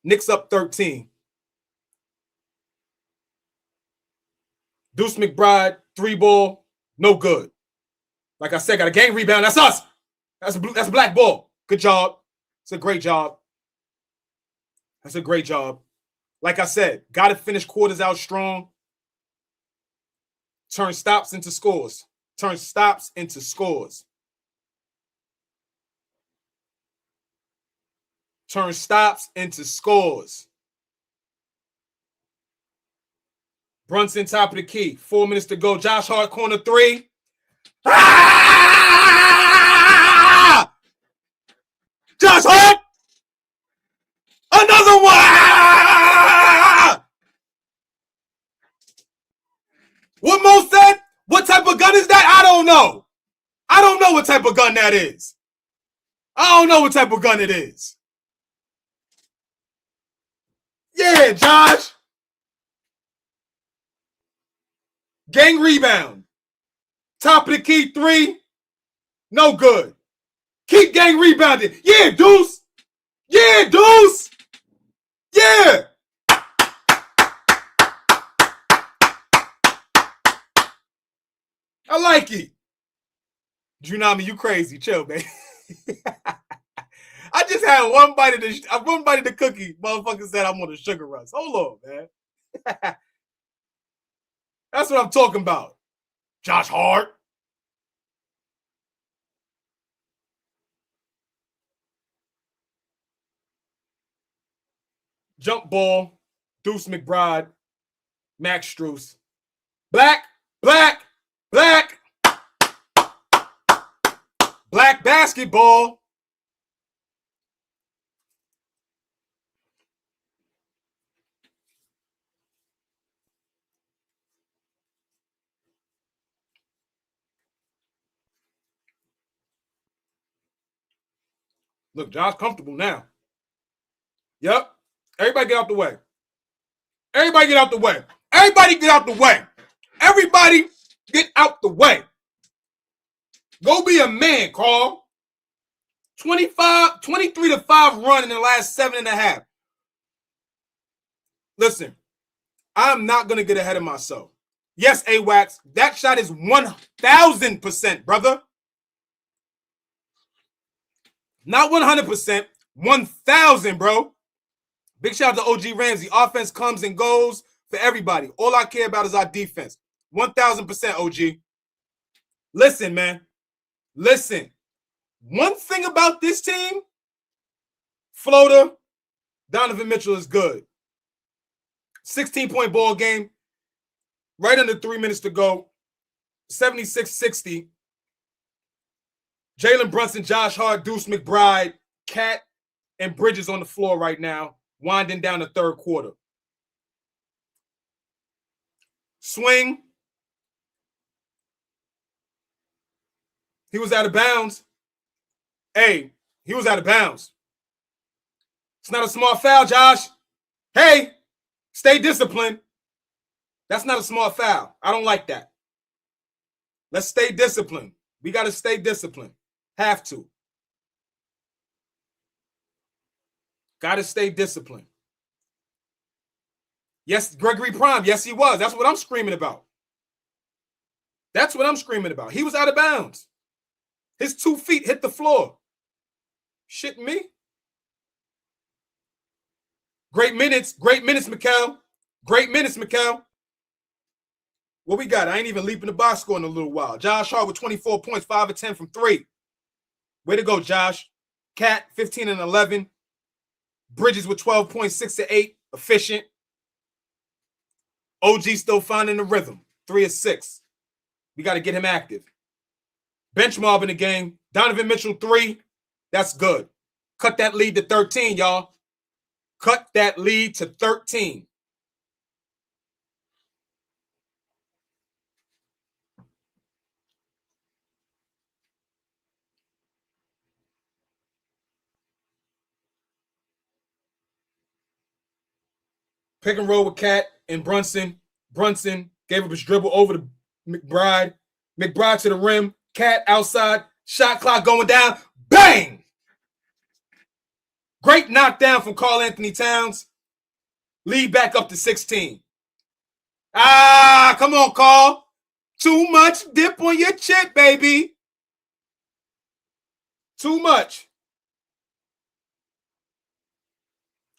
S3: Knicks up 13. Deuce McBride, 3-ball, no good. Like I said, got a gang rebound. That's us. That's black ball. Good job. It's a great job. That's a great job. Like I said, got to finish quarters out strong. Turn stops into scores. Turn stops into scores. Turn stops into scores. Brunson, top of the key. 4 minutes to go. Josh Hart, corner 3. Ah! Josh Hart! Another one! What Mo said? What type of gun is that? I don't know. I don't know what type of gun that is. I don't know what type of gun it is. Yeah, Josh. Gang rebound. Top of the key 3. No good. Keep gang rebounding. Yeah, Deuce. Yeah, Deuce. Yeah. I like it. Junami, you crazy. Chill, man. I just had one bite of the cookie. Motherfucker said I'm on a sugar rush. Hold on, man. That's what I'm talking about. Josh Hart. Jump ball. Deuce McBride. Max Strus. Black. Black basketball. Look, Josh comfortable now. Yep. Everybody get out the way. Everybody get out the way. Everybody get out the way. Everybody get out the way. Go be a man, Carl. 23-5 run in the last 7.5. Listen, I'm not going to get ahead of myself. Yes, AWAX, that shot is 1,000%, brother. Not 100%, 1,000, bro. Big shout out to OG Ramsey. Offense comes and goes for everybody. All I care about is our defense. 1,000%, OG. Listen, man. Listen. One thing about this team, floater, Donovan Mitchell is good. 16-point ball game. Right under 3 minutes to go. 76-60. Jalen Brunson, Josh Hart, Deuce McBride, Cat, and Bridges on the floor right now, winding down the third quarter. Swing. He was out of bounds. Hey, he was out of bounds. It's not a smart foul, Josh. Hey, stay disciplined. That's not a smart foul. I don't like that. Let's stay disciplined. We got to stay disciplined. Have to. Got to stay disciplined. Yes, Gregory Prime. Yes, he was. That's what I'm screaming about. That's what I'm screaming about. He was out of bounds. His 2 feet hit the floor. Shitting me? Great minutes, Mikal. Great minutes, Mikal. What we got? I ain't even leaping the box score in a little while. Josh Hart with 24 points, 5 of 10 from 3. Way to go, Josh. Cat, 15 and 11. Bridges with 12 points, 6 to 8. Efficient. OG still finding the rhythm. 3 of 6. We got to get him active. Bench mob in the game. Donovan Mitchell, 3. That's good. Cut that lead to 13, y'all. Cut that lead to 13. Pick and roll with Cat and Brunson. Brunson gave up his dribble over to McBride. McBride to the rim. Cat outside. Shot clock going down. Bang! Great knockdown from Karl Anthony Towns. Lead back up to 16. Ah, come on, Karl. Too much dip on your chip, baby. Too much.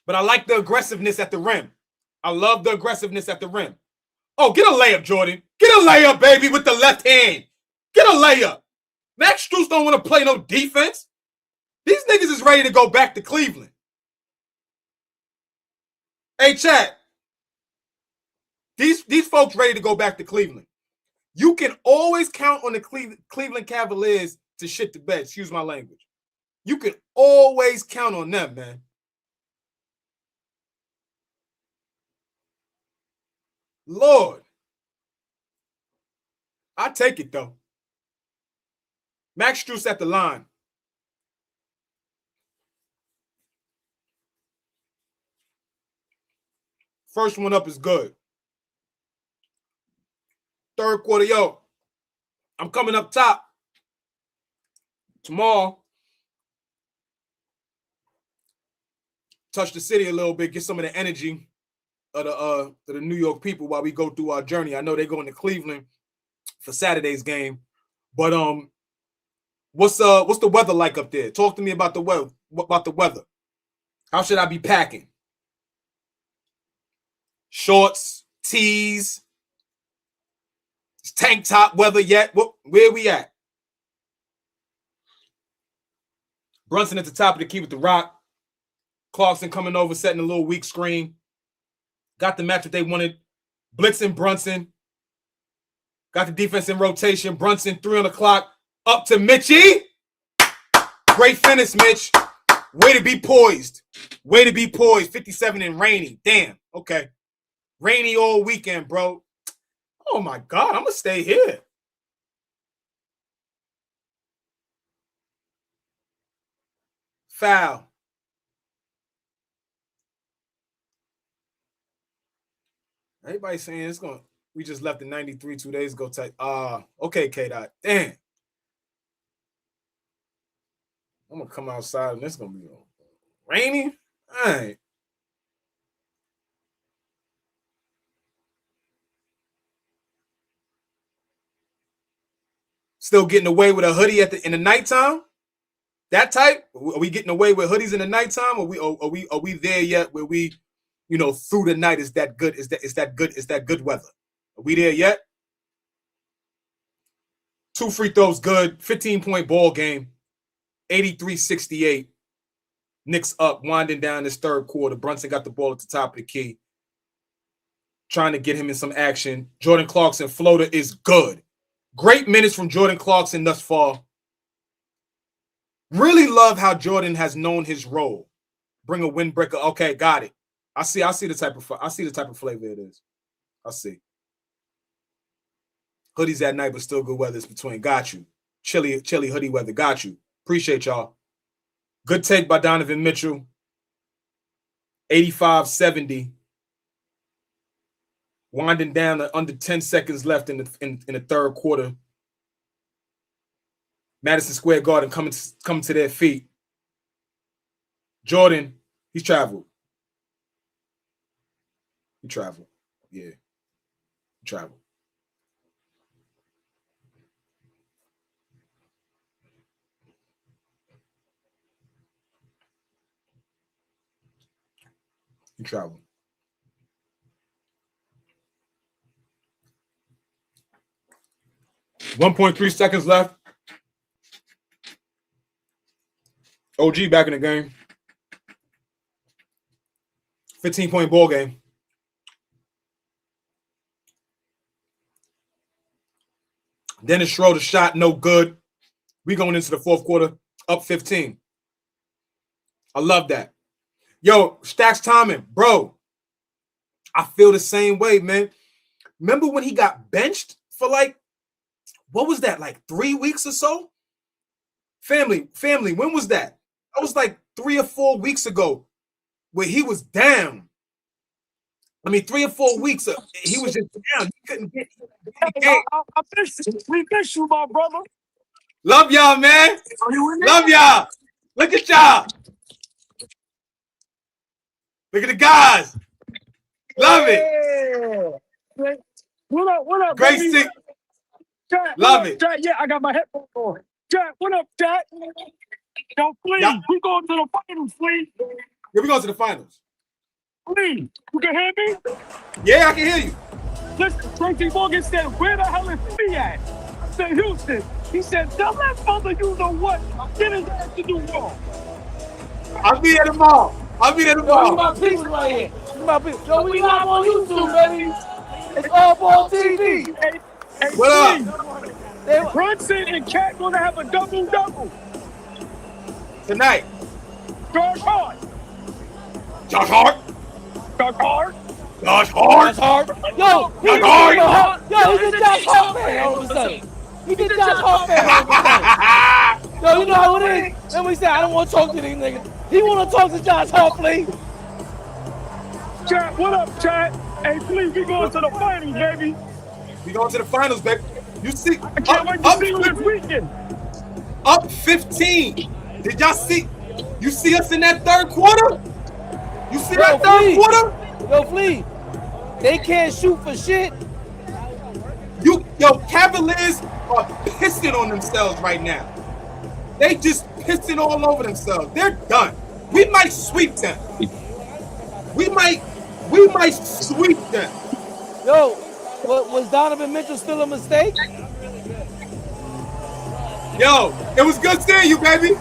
S3: But I like the aggressiveness at the rim. I love the aggressiveness at the rim. Oh, get a layup, Jordan. Get a layup, baby, with the left hand. Get a layup. Max Strus don't want to play no defense. These niggas is ready to go back to Cleveland. Hey, chat. These folks ready to go back to Cleveland. You can always count on the Cleveland Cavaliers to shit the bed. Excuse my language. You can always count on them, man. Lord. I take it, though. Max Strus at the line. First one up is good. Third quarter, yo. I'm coming up top. Tomorrow. Touch the city a little bit, get some of the energy of the New York people while we go through our journey. I know they're going to Cleveland for Saturday's game. But what's the weather like up there? Talk to me about the weather. How should I be packing? Shorts, tees, tank top weather yet? Where we at? Brunson at the top of the key with the rock. Clarkson coming over, setting a little weak screen. Got the match that they wanted. Blitzing Brunson. Got the defense in rotation. Brunson, 3 on the clock. Up to Mitchie. Great finish, Mitch. Way to be poised. Way to be poised. 57 and rainy. Damn. Okay. Rainy all weekend, bro. Oh, my God. I'm going to stay here. Foul. Everybody saying it's going to, we just left the 93 2 days ago. Okay, K-Dot. Damn. I'm going to come outside and it's going to be rainy. All right. Still getting away with a hoodie in the nighttime? That type? Are we getting away with hoodies in the nighttime? Are we there yet where we, through the night is that good? Is that good weather? Are we there yet? 2 free throws good. 15-point ball game. 83-68. Knicks up, winding down this third quarter. Brunson got the ball at the top of the key. Trying to get him in some action. Jordan Clarkson floater is good. Great minutes from Jordan Clarkson thus far. Really love how Jordan has known his role. Bring a windbreaker. Okay, got it. I see the type of flavor it is. I see. Hoodies at night, but still good weather is between. Got you. Chilly hoodie weather. Got you. Appreciate y'all. Good take by Donovan Mitchell. 85-70. Winding down to under 10 seconds left in the third quarter. Madison Square Garden coming to their feet. Jordan, he's traveled. He traveled. Yeah. He traveled. He traveled. 1.3 seconds left. OG back in the game. 15-point ball game. Dennis Schroeder shot no good. We going into the fourth quarter up 15. I love that. Yo, Stacks timing, bro. I feel the same way, man. Remember when he got benched for like, what was that, like 3 weeks or so? Family, when was that? That was like 3 or 4 weeks ago where he was down. I mean, 3 or 4 weeks, he was just down. He couldn't get the game.
S2: I miss you. We miss you, my brother.
S3: Love y'all, man. Love y'all. Look at y'all. Look at the guys. Love it.
S2: What up,
S3: Great
S2: baby?
S3: sick.
S2: Jack,
S3: Love it.
S2: Jack, yeah, I got my headphones on. Jack, what up, Jack? Yo, please,
S3: Yeah.
S2: we going to the finals, please.
S3: Here we go to the finals.
S2: Please, you can hear me?
S3: Yeah, I can hear you.
S2: Listen, Tracy Morgan said, where the hell is he at? I said, Houston. He said, tell that mother you know what. Get his ass to do wrong.
S3: I'll be there tomorrow.
S4: Yo, we my people right here. Yo, we live on YouTube, baby. It's AllBall TV.
S2: Hey,
S3: What
S2: please,
S3: up?
S2: Brunson and Cat gonna have a double-double.
S3: Tonight.
S2: Josh Hart.
S3: Josh Hart.
S2: Josh Hart.
S3: Josh Hart.
S4: Yo,
S3: Josh Hart.
S4: Yo, he's a Josh Hart fan all of a sudden. He's a Josh Hart fan all of a sudden. Yo, you know how it is? Then we say, I don't want to talk to these niggas. He want to talk to Josh Hart, please.
S2: Chat, what up, Chat? Hey, please, we going to the finals, baby.
S3: We going to the finals, baby. You see,
S2: I can't wait to see you this weekend.
S3: Up 15. Did y'all see? You see us in that third quarter? You see that third quarter?
S4: Yo, Flea, they can't shoot for shit.
S3: Yo, Cavaliers are pissing on themselves right now. They just pissing all over themselves. They're done. We might sweep them. We might sweep them.
S4: Yo, was Donovan Mitchell still a mistake?
S3: Yo, it was good seeing you, baby.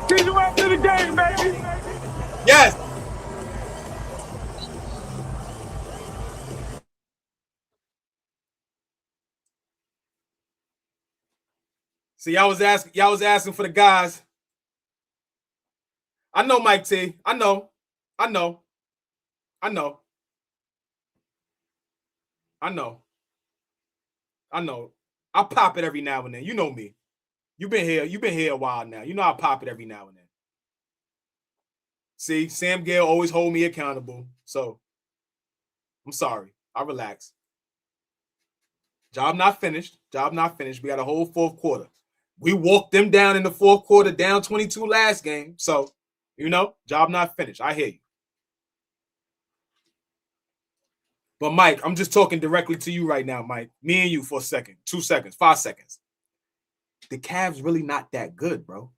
S2: See you after the game, baby.
S3: Yes. See, y'all was asking for the guys. I know, Mike T. I know. I pop it every now and then. You know me. You've been here a while now. You know I pop it every now and then. See, Sam Gale always hold me accountable. So I'm sorry. I relax. Job not finished. We got a whole fourth quarter. We walked them down in the fourth quarter, down 22 last game. So, job not finished. I hear you. But, Mike, I'm just talking directly to you right now, Mike. Me and you for a second, 2 seconds, 5 seconds. The Cavs really not that good, bro.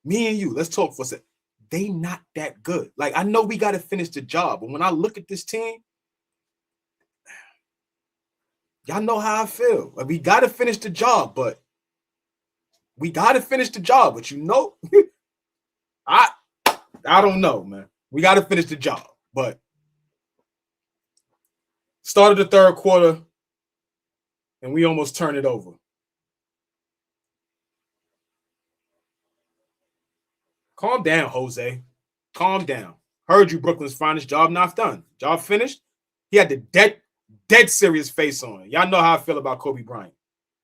S3: Me and you, let's talk for a second. They not that good. Like, I know we got to finish the job, but when I look at this team, y'all know how I feel. Like, we got to finish the job, but I don't know, man. We got to finish the job, but started the third quarter, and we almost turned it over. Calm down, Jose. Calm down. Heard you, Brooklyn's finest. Job not done. Job finished. He had the dead serious face on. Y'all know how I feel about Kobe Bryant.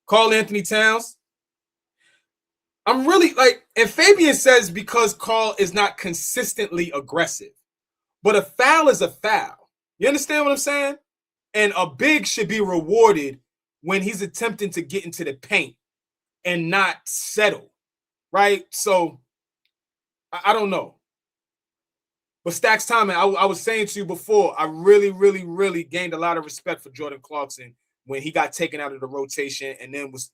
S3: Karl Anthony Towns. I'm really and Fabian says because Karl is not consistently aggressive. But a foul is a foul. You understand what I'm saying? And a big should be rewarded when he's attempting to get into the paint and not settle, right? So, I don't know. But Stacks Timing, I was saying to you before, I really, really, really gained a lot of respect for Jordan Clarkson when he got taken out of the rotation and then was,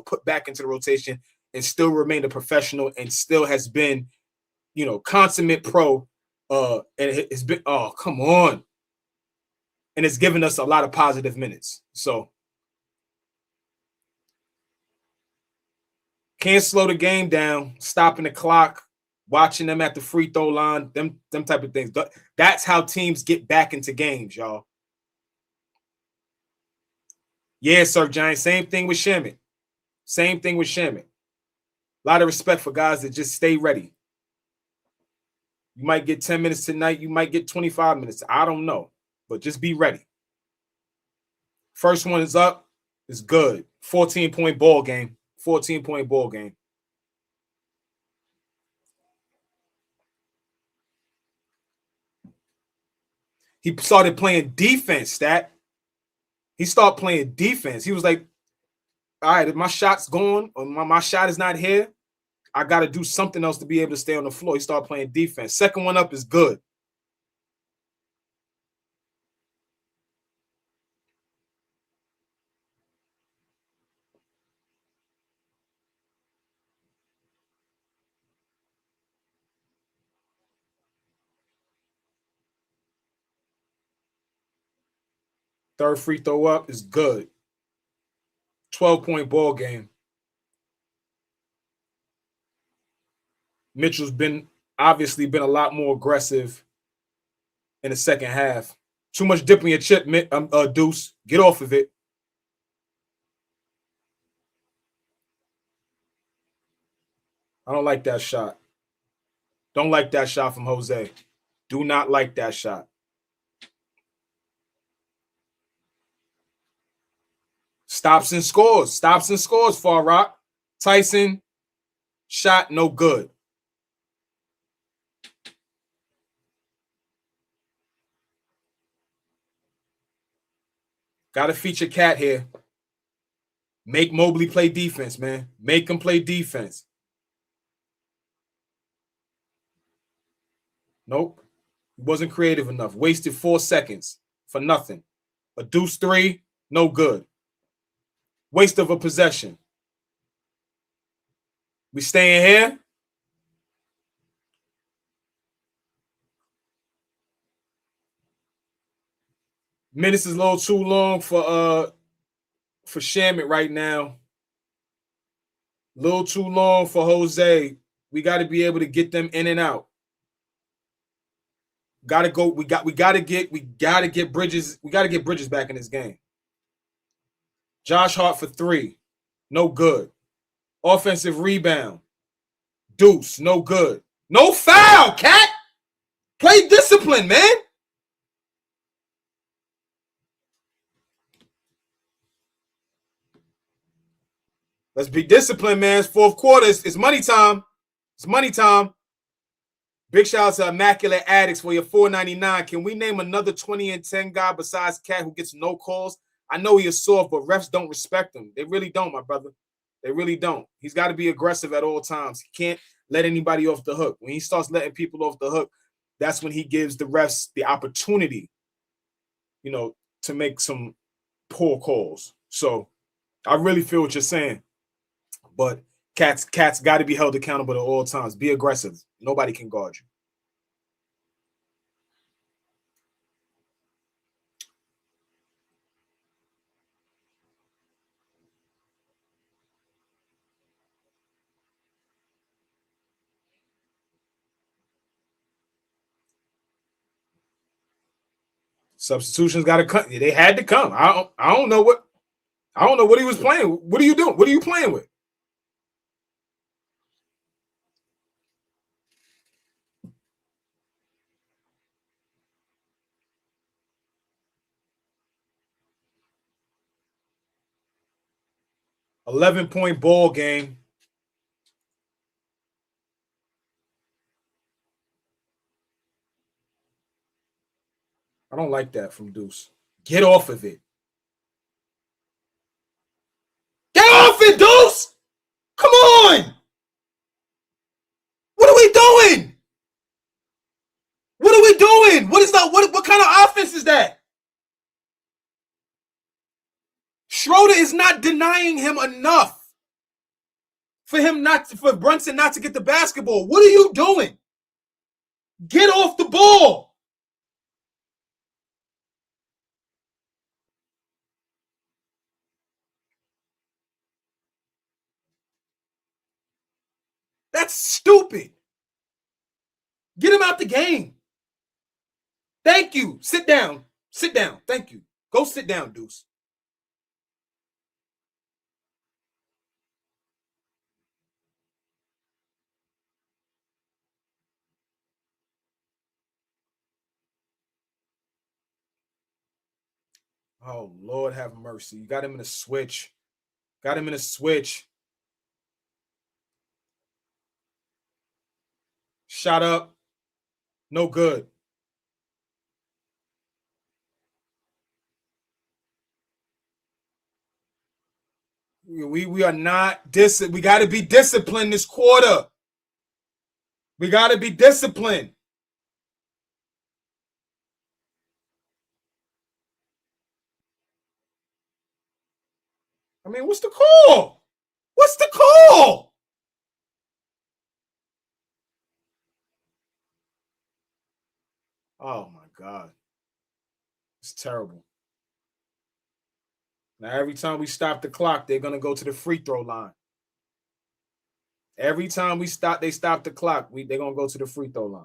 S3: put back into the rotation and still remained a professional and still has been, consummate pro. And it's been, oh, come on. and it's given us a lot of positive minutes. So can't slow the game down, stopping the clock, watching them at the free throw line, them type of things. That's how teams get back into games, y'all. Yeah, Sir Giant. Same thing with Shaman. Same thing with Shaman. A lot of respect for guys that just stay ready. You might get 10 minutes tonight. You might get 25 minutes. I don't know. But just be ready. First one is up. It's good. 14-point ball game. 14-point ball game. He started playing defense, Stat. He started playing defense. He was like, all right, if my shot's going or my shot is not here, I got to do something else to be able to stay on the floor. He started playing defense. Second one up is good. Third free throw up is good. 12-point ball game. Mitchell's obviously been a lot more aggressive in the second half. Too much dip in your chip, Deuce. Get off of it. I don't like that shot. Don't like that shot from Jose. Do not like that shot. Stops and scores. Stops and scores, Far Rock. Tyson, shot no good. Got to feature Cat here. Make Mobley play defense, man. Make him play defense. Nope. He wasn't creative enough. Wasted 4 seconds for nothing. A deuce 3, no good. Waste of a possession. We staying here? Minutes is a little too long for Shamit right now. A little too long for Jose. We got to be able to get them in and out. Got to go. We got to get Bridges. We got to get Bridges back in this game. Josh Hart for 3. No good. Offensive rebound. Deuce. No good. No foul, Cat. Play discipline, man. Let's be disciplined, man. It's fourth quarter. It's money time. It's money time. Big shout out to Immaculate Addicts for your $4.99. Can we name another 20 and 10 guy besides Cat who gets no calls? I know he is soft, but refs don't respect him. They really don't, my brother. They really don't. He's got to be aggressive at all times. He can't let anybody off the hook. When he starts letting people off the hook, that's when he gives the refs the opportunity, to make some poor calls. So I really feel what you're saying. But Cat's got to be held accountable at all times. Be aggressive. Nobody can guard you. Substitutions got to come. They had to come. I don't know what he was playing. What are you doing? What are you playing with? $11-point ball game. I don't like that from Deuce. Get off of it. Get off it, Deuce! Come on! What are we doing? What are we doing? What is that? What kind of offense is that? Schroeder is not denying him enough for Brunson not to get the basketball. What are you doing? Get off the ball. That's stupid. Get him out the game. Thank you. Sit down. Sit down. Thank you. Go sit down, Deuce. Oh, Lord have mercy. You got him in a switch. Got him in a switch. Shot up. No good. We are not we got to be disciplined this quarter. We got to be disciplined. I mean, what's the call? What's the call? Oh, my God. It's terrible. Now, every time we stop the clock, they're going to go to the free throw line. Every time they stop the clock, they're going to go to the free throw line.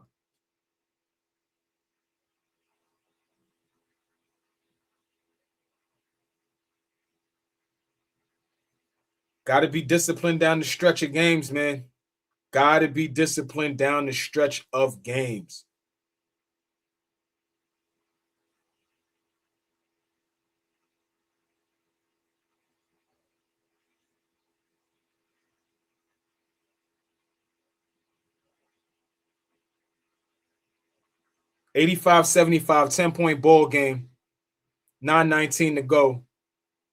S3: Got to be disciplined down the stretch of games, man. Got to be disciplined down the stretch of games. $85-75, 10-point ball game. 9:19 to go.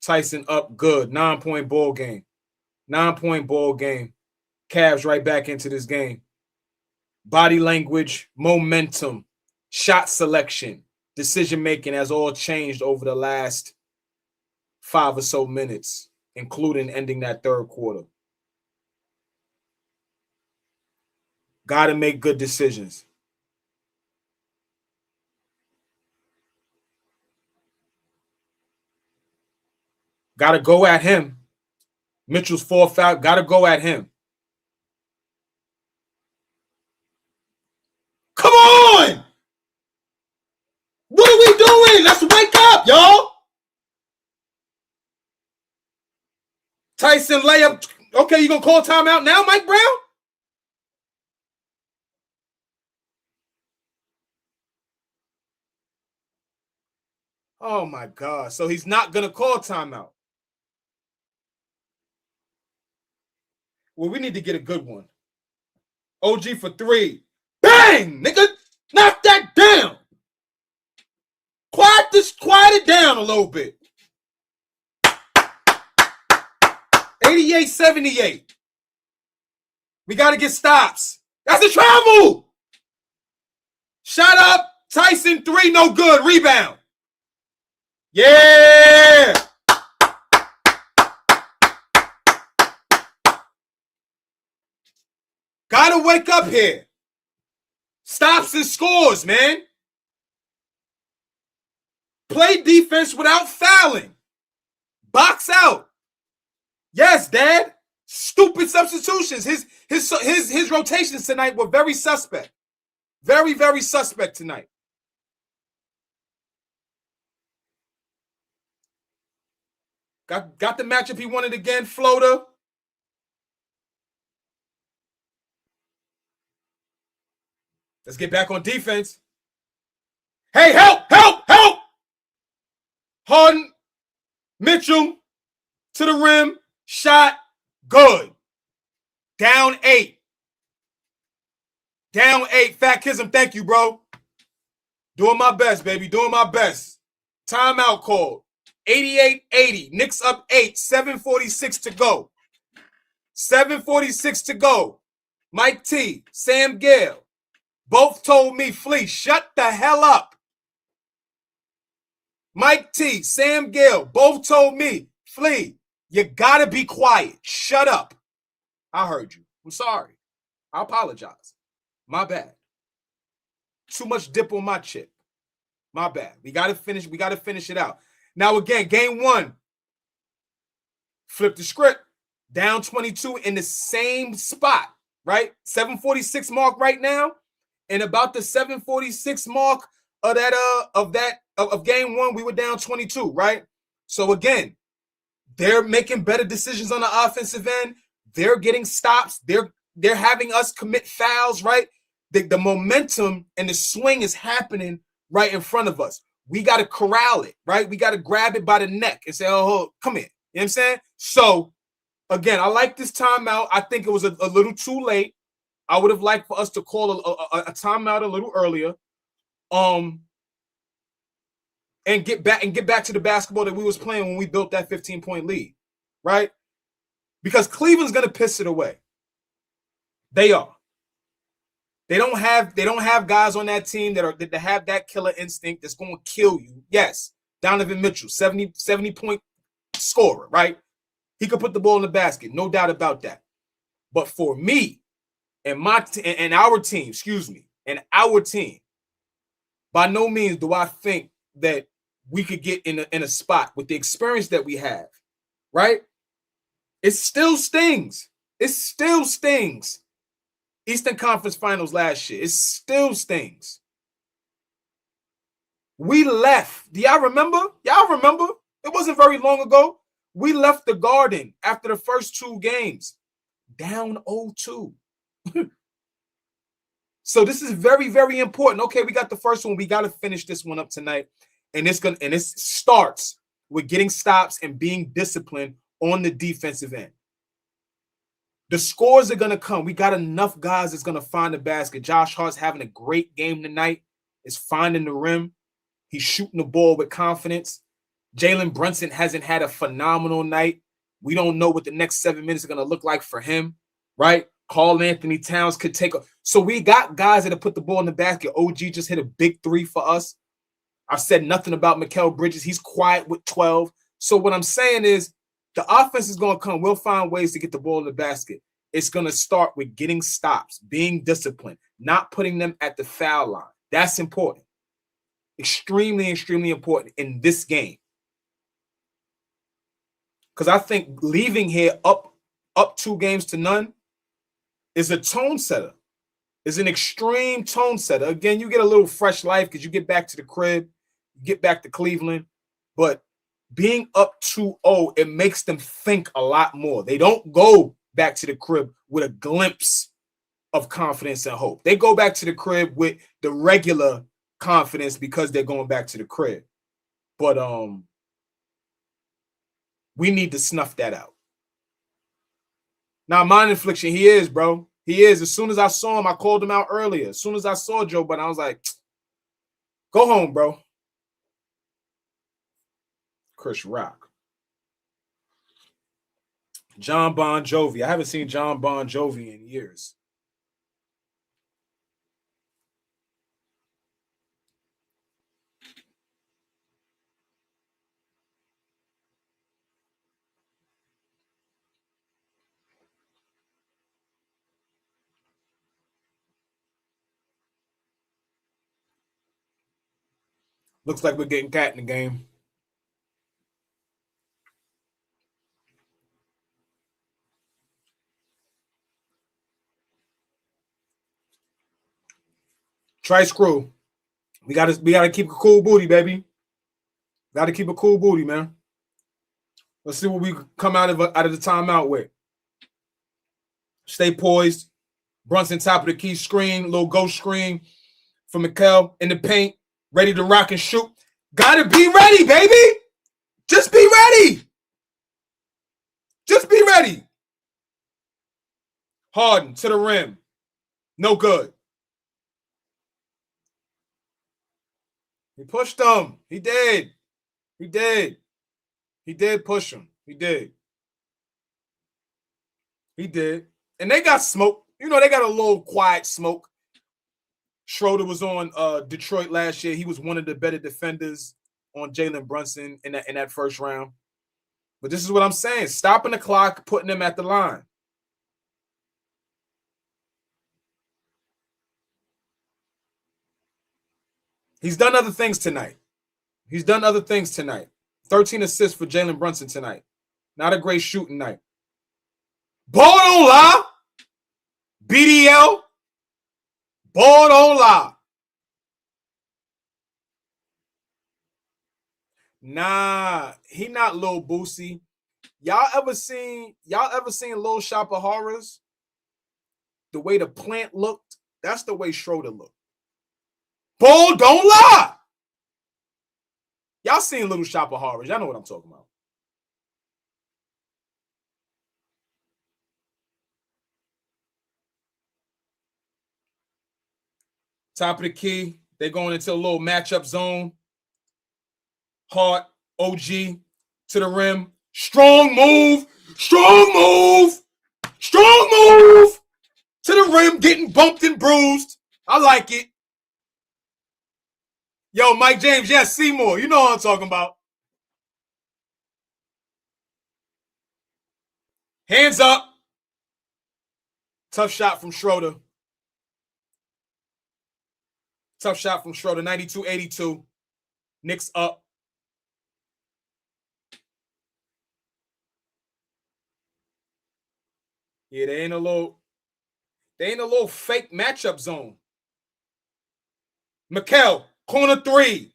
S3: Tyson up good. 9-point ball game. 9-point ball game. Cavs right back into this game. Body language, momentum, shot selection, decision making has all changed over the last 5 or so minutes, including ending that third quarter. Got to make good decisions. Got to go at him. Mitchell's fourth foul. Got to go at him. Come on! What are we doing? Let's wake up, y'all. Tyson layup. Okay, you going to call timeout now, Mike Brown? Oh, my God. So he's not going to call timeout. Well, we need to get a good one. OG for 3. Bang! Nigga, knock that down. Quiet it down a little bit. 88-78. We got to get stops. That's a travel. Shut up. Tyson 3, no good. Rebound. Yeah. Got to wake up here. Stops and scores, man. Play defense without fouling. Box out. Yes, Dad. Stupid substitutions. His rotations tonight were very suspect. Very, very suspect tonight. Got the matchup he wanted again, floater. Let's get back on defense. Hey, help! Harden, Mitchell to the rim, shot, good. Down 8. Fat Kism, thank you, bro. Doing my best, baby. Doing my best. Timeout called. 88-80. Knicks up 8. 7:46 to go. 7:46 to go. Mike T, Sam Gale, both told me, Flea, shut the hell up. Mike T, Sam Gale, both told me, Flea, you gotta be quiet. Shut up. I heard you. I'm sorry. I apologize. My bad. Too much dip on my chip. My bad. We gotta finish it out. Now again, game 1. Flip the script. Down 22 in the same spot. right? 746 mark right now, and about the 746 mark of game one, we were down 22, right? So again, they're making better decisions on the offensive end. They're getting stops. They're having us commit fouls, right? The momentum and the swing is happening right in front of us. We got to corral it, right? We got to grab it by the neck and say, oh, come here. You know what I'm saying? So, again, I like this timeout. I think it was a little too late. I would have liked for us to call a timeout a little earlier. And get back to the basketball that we was playing when we built that 15-point lead, right? Because Cleveland's going to piss it away. They are. They don't have guys on that team that have that killer instinct that's going to kill you. Yes, Donovan Mitchell, 70-point scorer, right? He could put the ball in the basket, no doubt about that. But for me and our team, by no means do I think that we could get in a spot with the experience that we have, right? It still stings. It still stings. Eastern Conference Finals last year. It still stings. We left. Do y'all remember? Y'all remember? It wasn't very long ago. We left the Garden after the first two games, down 0-2. So this is very, very important. Okay, we got the first one. We got to finish this one up tonight. And it starts with getting stops and being disciplined on the defensive end. The scores are going to come. We got enough guys that's going to find the basket. Josh Hart's having a great game tonight. Is finding the rim. He's shooting the ball with confidence. Jalen Brunson hasn't had a phenomenal night. We don't know what the next 7 minutes are going to look like for him, right? Karl Anthony Towns could take a. So we got guys that have put the ball in the basket. OG just hit a big three for us. I've said nothing about Mikal Bridges. He's quiet with 12. So what I'm saying is the offense is going to come. We'll find ways to get the ball in the basket. It's going to start with getting stops, being disciplined, not putting them at the foul line. That's important. Extremely, extremely important in this game. Because I think leaving here up 2 games to none is a tone setter. Is an extreme tone setter. Again, you get a little fresh life because you get back to the crib, you get back to Cleveland. But being up 2-0, it makes them think a lot more. They don't go back to the crib with a glimpse of confidence and hope. They go back to the crib with the regular confidence because they're going back to the crib. But we need to snuff that out. Now, mind infliction, he is, bro. He is. As soon as I saw him, I called him out earlier. As soon as I saw Joe Budden, I was like, go home, bro. Chris Rock. John Bon Jovi. I haven't seen John Bon Jovi in years. Looks like we're getting cat in the game. Trice Crew. We gotta keep a cool booty, baby. Gotta keep a cool booty, man. Let's see what we come out of the timeout with. Stay poised. Brunson top of the key screen, little ghost screen for Mikal in the paint, ready to rock and shoot. Gotta be ready, baby. Just be ready. Just be ready. Harden to the rim. No good. He pushed him. He did. He did. He did push him. He did. He did. And they got smoke. You know, they got a little quiet smoke. Schroeder was on Detroit last year. He was one of the better defenders on Jalen Brunson in that first round. But this is what I'm saying. Stopping the clock, putting them at the line. He's done other things tonight. 13 assists for Jalen Brunson tonight. Not a great shooting night. Ball don't lie. BDL, ball don't lie. Nah, he not Lil Boosie. Y'all ever seen Little Shop of Horrors? The way the plant looked, that's the way Schroeder looked. Ball don't lie. Y'all seen Little Shop of Horrors. Y'all know what I'm talking about. Top of the key. They're going into a little matchup zone. Hart, OG to the rim. Strong move. Strong move. Strong move. To the rim, getting bumped and bruised. I like it. Yo, Mike James, yes, Seymour. You know what I'm talking about. Hands up. Tough shot from Schroeder. Tough shot from Schroeder. 92-82. Knicks up. Yeah, they ain't a little fake matchup zone. Mikal, corner three.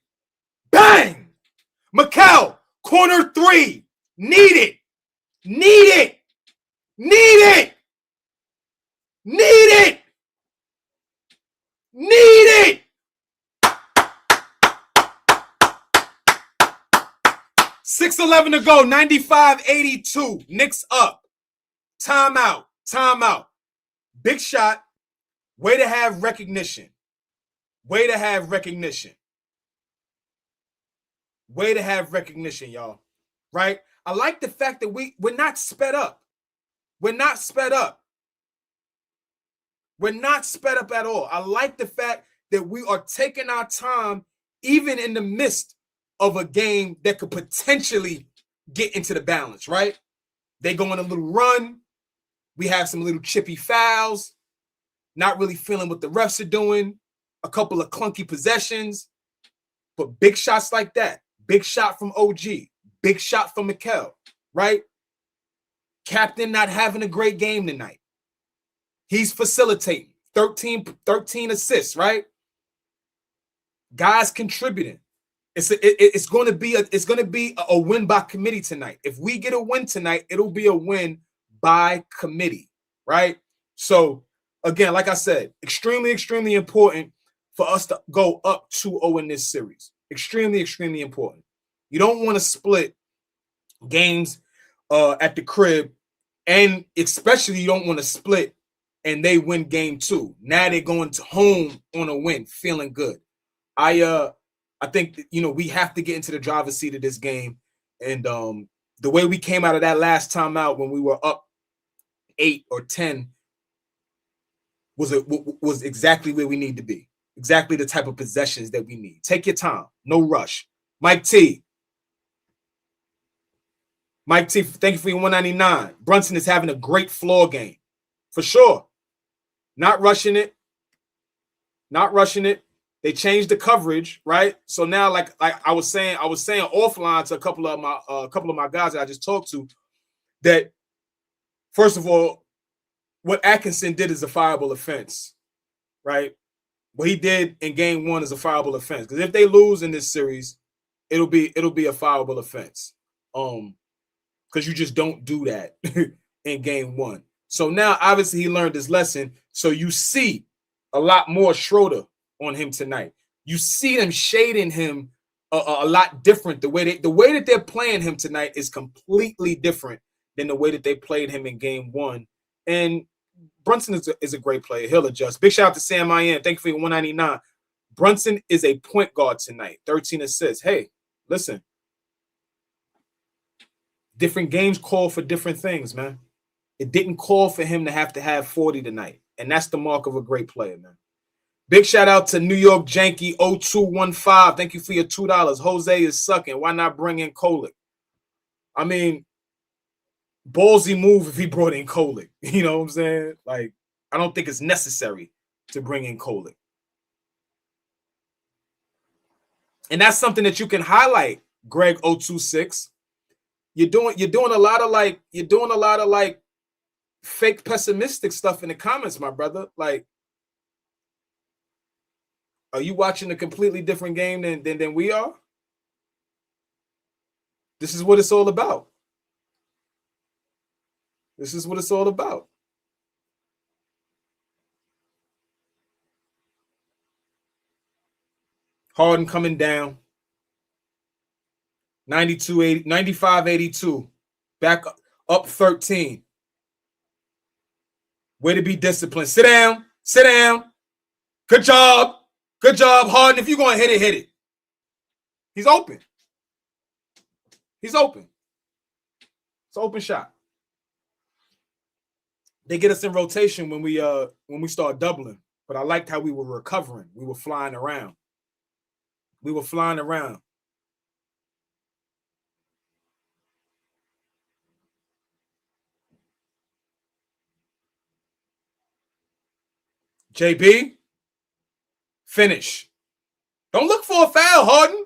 S3: Bang! Mikal, corner three. Need it. Need it. Need it. Need it. Need it. 6:11 to go. 95-82. Knicks up. Timeout. Timeout. Big shot. Way to have recognition. Way to have recognition. Way to have recognition, y'all. Right? I like the fact that we're not sped up. We're not sped up. We're not sped up at all. I like the fact that we are taking our time even in the midst of a game that could potentially get into the balance, right? They go on a little run. We have some little chippy fouls. Not really feeling what the refs are doing. A couple of clunky possessions. But big shots like that. Big shot from OG. Big shot from Mikal, right? Captain not having a great game tonight. He's facilitating. 13 assists, right? Guys contributing. It's going to be a win by committee tonight. If we get a win tonight, it'll be a win by committee, right? So again, like I said, extremely, extremely important for us to go up 2-0 in this series. Extremely, extremely important. You don't want to split games at the crib, and especially you don't want to split and they win game 2. Now they're going to home on a win, feeling good. I think that, we have to get into the driver's seat of this game, and the way we came out of that last time out when we were up 8 or 10 was exactly where we need to be. Exactly the type of possessions that we need. Take your time. No rush. Mike T. Thank you for your 199. Brunson is having a great floor game. For sure. Not rushing it. Not rushing it. They changed the coverage, right? So now, like I was saying offline to a couple of my guys that I just talked to, that first of all, what Atkinson did is a fireable offense, right? What he did in game 1 is a fireable offense. Because if they lose in this series, it'll be a fireable offense. Because you just don't do that in game 1. So now, obviously, he learned his lesson. So you see a lot more Schroeder on him tonight. You see them shading him a lot different. The way that they're playing him tonight is completely different than the way that they played him in game 1. And Brunson is a great player. He'll adjust. Big shout out to Sam IN. Thank you for your 199. Brunson is a point guard tonight. 13 assists. Hey, listen. Different games call for different things, man. It didn't call for him to have 40 tonight. And that's the mark of a great player, man. Big shout out to New York Janky 0215. Thank you for your $2. Jose is sucking. Why not bring in Kolick? I mean, ballsy move if he brought in Kolick. You know what I'm saying? Like, I don't think it's necessary to bring in Kolick. And that's something that you can highlight, Greg 026. You're doing a lot of fake pessimistic stuff in the comments, my brother. Like, are you watching a completely different game than we are? This is what it's all about. This is what it's all about. Harden coming down. 95-82. Back up 13. Way to be disciplined. Sit down. Sit down. Good job. Good job, Harden. If you're going to hit it, hit it. He's open. He's open. It's an open shot. They get us in rotation when we start doubling. But I liked how we were recovering. We were flying around. We were flying around. JB, finish. Don't look for a foul, Harden.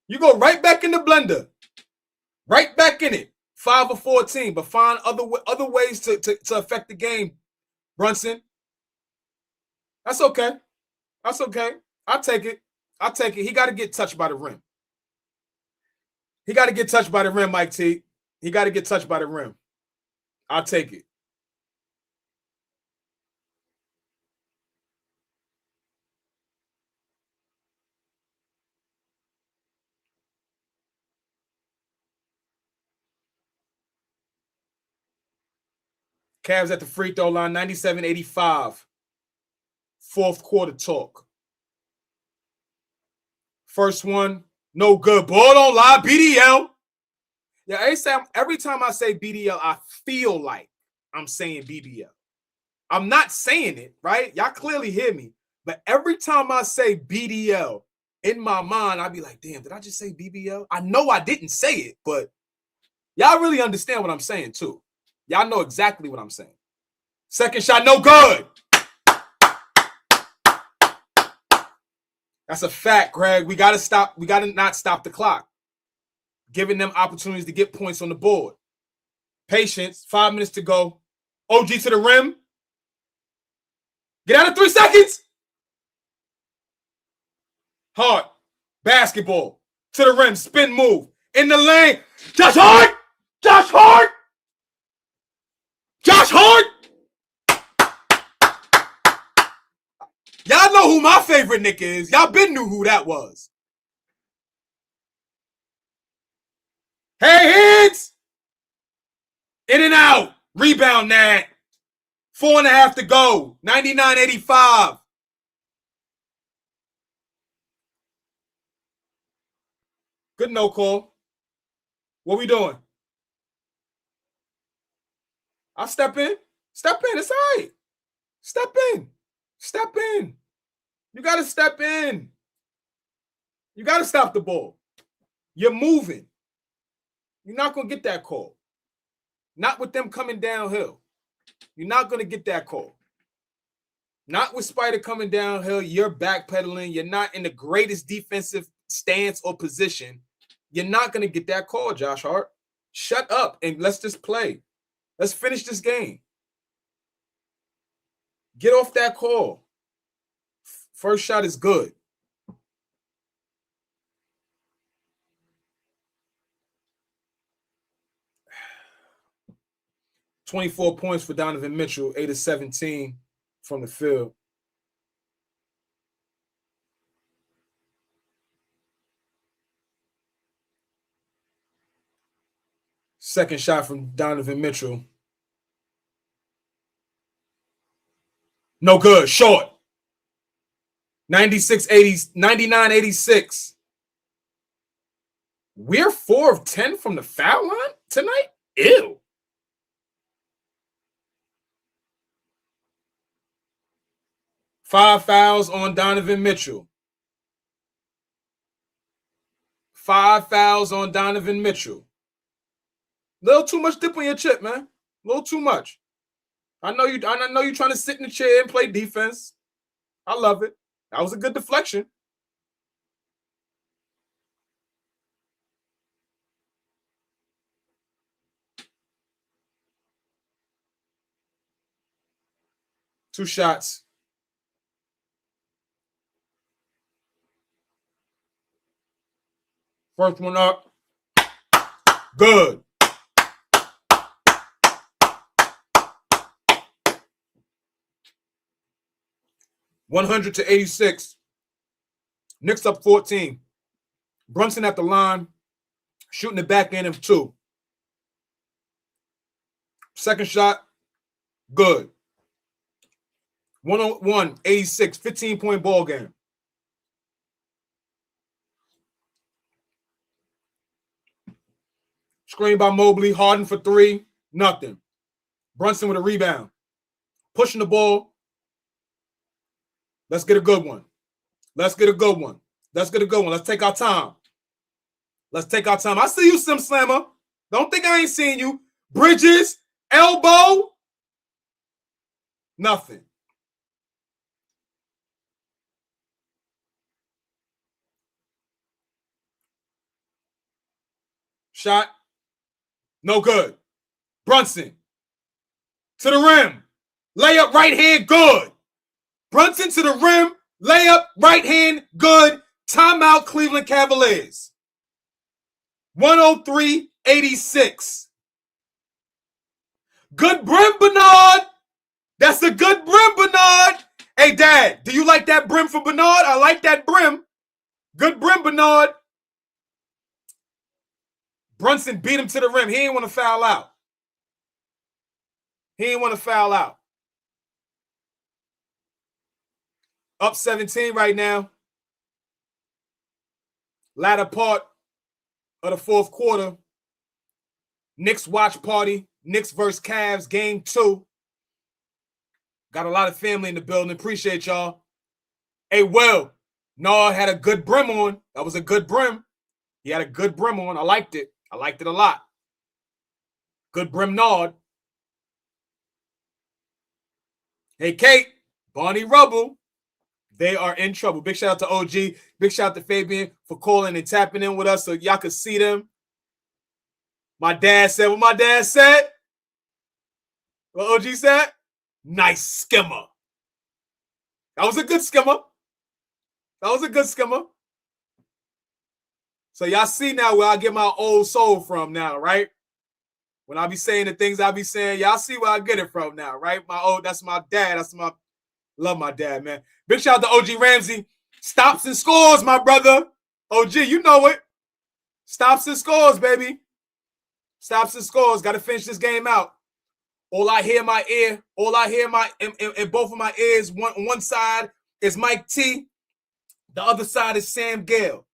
S3: You go right back in the blender. Right back in it. 5 of 14, but find other ways to affect the game, Brunson. That's okay. That's okay. I'll take it. I'll take it. He got to get touched by the rim. He got to get touched by the rim, Mike T. He got to get touched by the rim. I'll take it. Cavs at the free throw line, 97-85. Fourth quarter talk. First one, no good. Ball don't lie, BDL. Yeah, every time I say BDL, I feel like I'm saying BBL. I'm not saying it, right? Y'all clearly hear me. But every time I say BDL, in my mind, I'll be like, damn, did I just say BBL? I know I didn't say it, but y'all really understand what I'm saying, too. Y'all know exactly what I'm saying. Second shot, no good. That's a fact, Greg. We got to stop. We got to not stop the clock. Giving them opportunities to get points on the board. Patience. 5 minutes to go. OG to the rim. Get out of 3 seconds. Hart. Basketball. To the rim. Spin move. In the lane. Josh Hart. Josh Hart. Josh Hart. Y'all know who my favorite Knick is. Y'all been knew who that was. Hey, Higgs! In and out. Rebound, Nat. 4.5 to go. 99-85. Good no call. What we doing? I'll step in. Step in. It's all right. Step in. Step in. You got to step in. You got to stop the ball. You're moving. You're not going to get that call. Not with them coming downhill. You're not going to get that call. Not with Spider coming downhill. You're backpedaling. You're not in the greatest defensive stance or position. You're not going to get that call, Josh Hart. Shut up and let's just play. Let's finish this game. Get off that call. First shot is good. $24 points for Donovan Mitchell, 8 of 17 from the field. Second shot from Donovan Mitchell. No good. Short. 99-86. We're 4 of 10 from the foul line tonight? Ew. Five fouls on Donovan Mitchell. 5 fouls on Donovan Mitchell. Little too much dip on your chip, man. A little too much. I know you're trying to sit in the chair and play defense. I love it. That was a good deflection. 2 shots. First one up. Good. $100-86. Knicks up 14. Brunson at the line, shooting the back end of 2. Second shot, good. 101-86, 15-point ball game. Screen by Mobley, Harden for 3, nothing. Brunson with a rebound. Pushing the ball. Let's get a good one. Let's get a good one. Let's get a good one. Let's take our time. Let's take our time. I see you, Sim Slammer. Don't think I ain't seen you. Bridges, elbow. Nothing. Shot. No good. Brunson. To the rim. Layup right hand, good. Brunson to the rim. Layup right hand, good. Timeout, Cleveland Cavaliers. 103-86. Good brim, Bernard. That's a good brim, Bernard. Hey, Dad, do you like that brim for Bernard? I like that brim. Good brim, Bernard. Brunson beat him to the rim. He didn't want to foul out. He didn't want to foul out. Up 17 right now. Latter part of the fourth quarter. Knicks watch party. Knicks versus Cavs, game 2. Got a lot of family in the building. Appreciate y'all. Hey, Will, Nard had a good brim on. That was a good brim. He had a good brim on. I liked it. I liked it a lot. Good brim Nard. Hey, Kate, Bonnie Rubble. They are in trouble. Big shout out to OG. Big shout out to Fabian for calling and tapping in with us so y'all could see them. My dad said what my dad said. What OG said? Nice skimmer. That was a good skimmer. That was a good skimmer. So y'all see now where I get my old soul from now, right? When I be saying the things I be saying, y'all see where I get it from now, right? That's my dad. Love my dad, man. Big shout out to OG Ramsey. Stops and scores, my brother. OG, you know it. Stops and scores, baby. Stops and scores. Got to finish this game out. All I hear in my ear, in both of my ears, one side is Mike T. The other side is Sam Gale.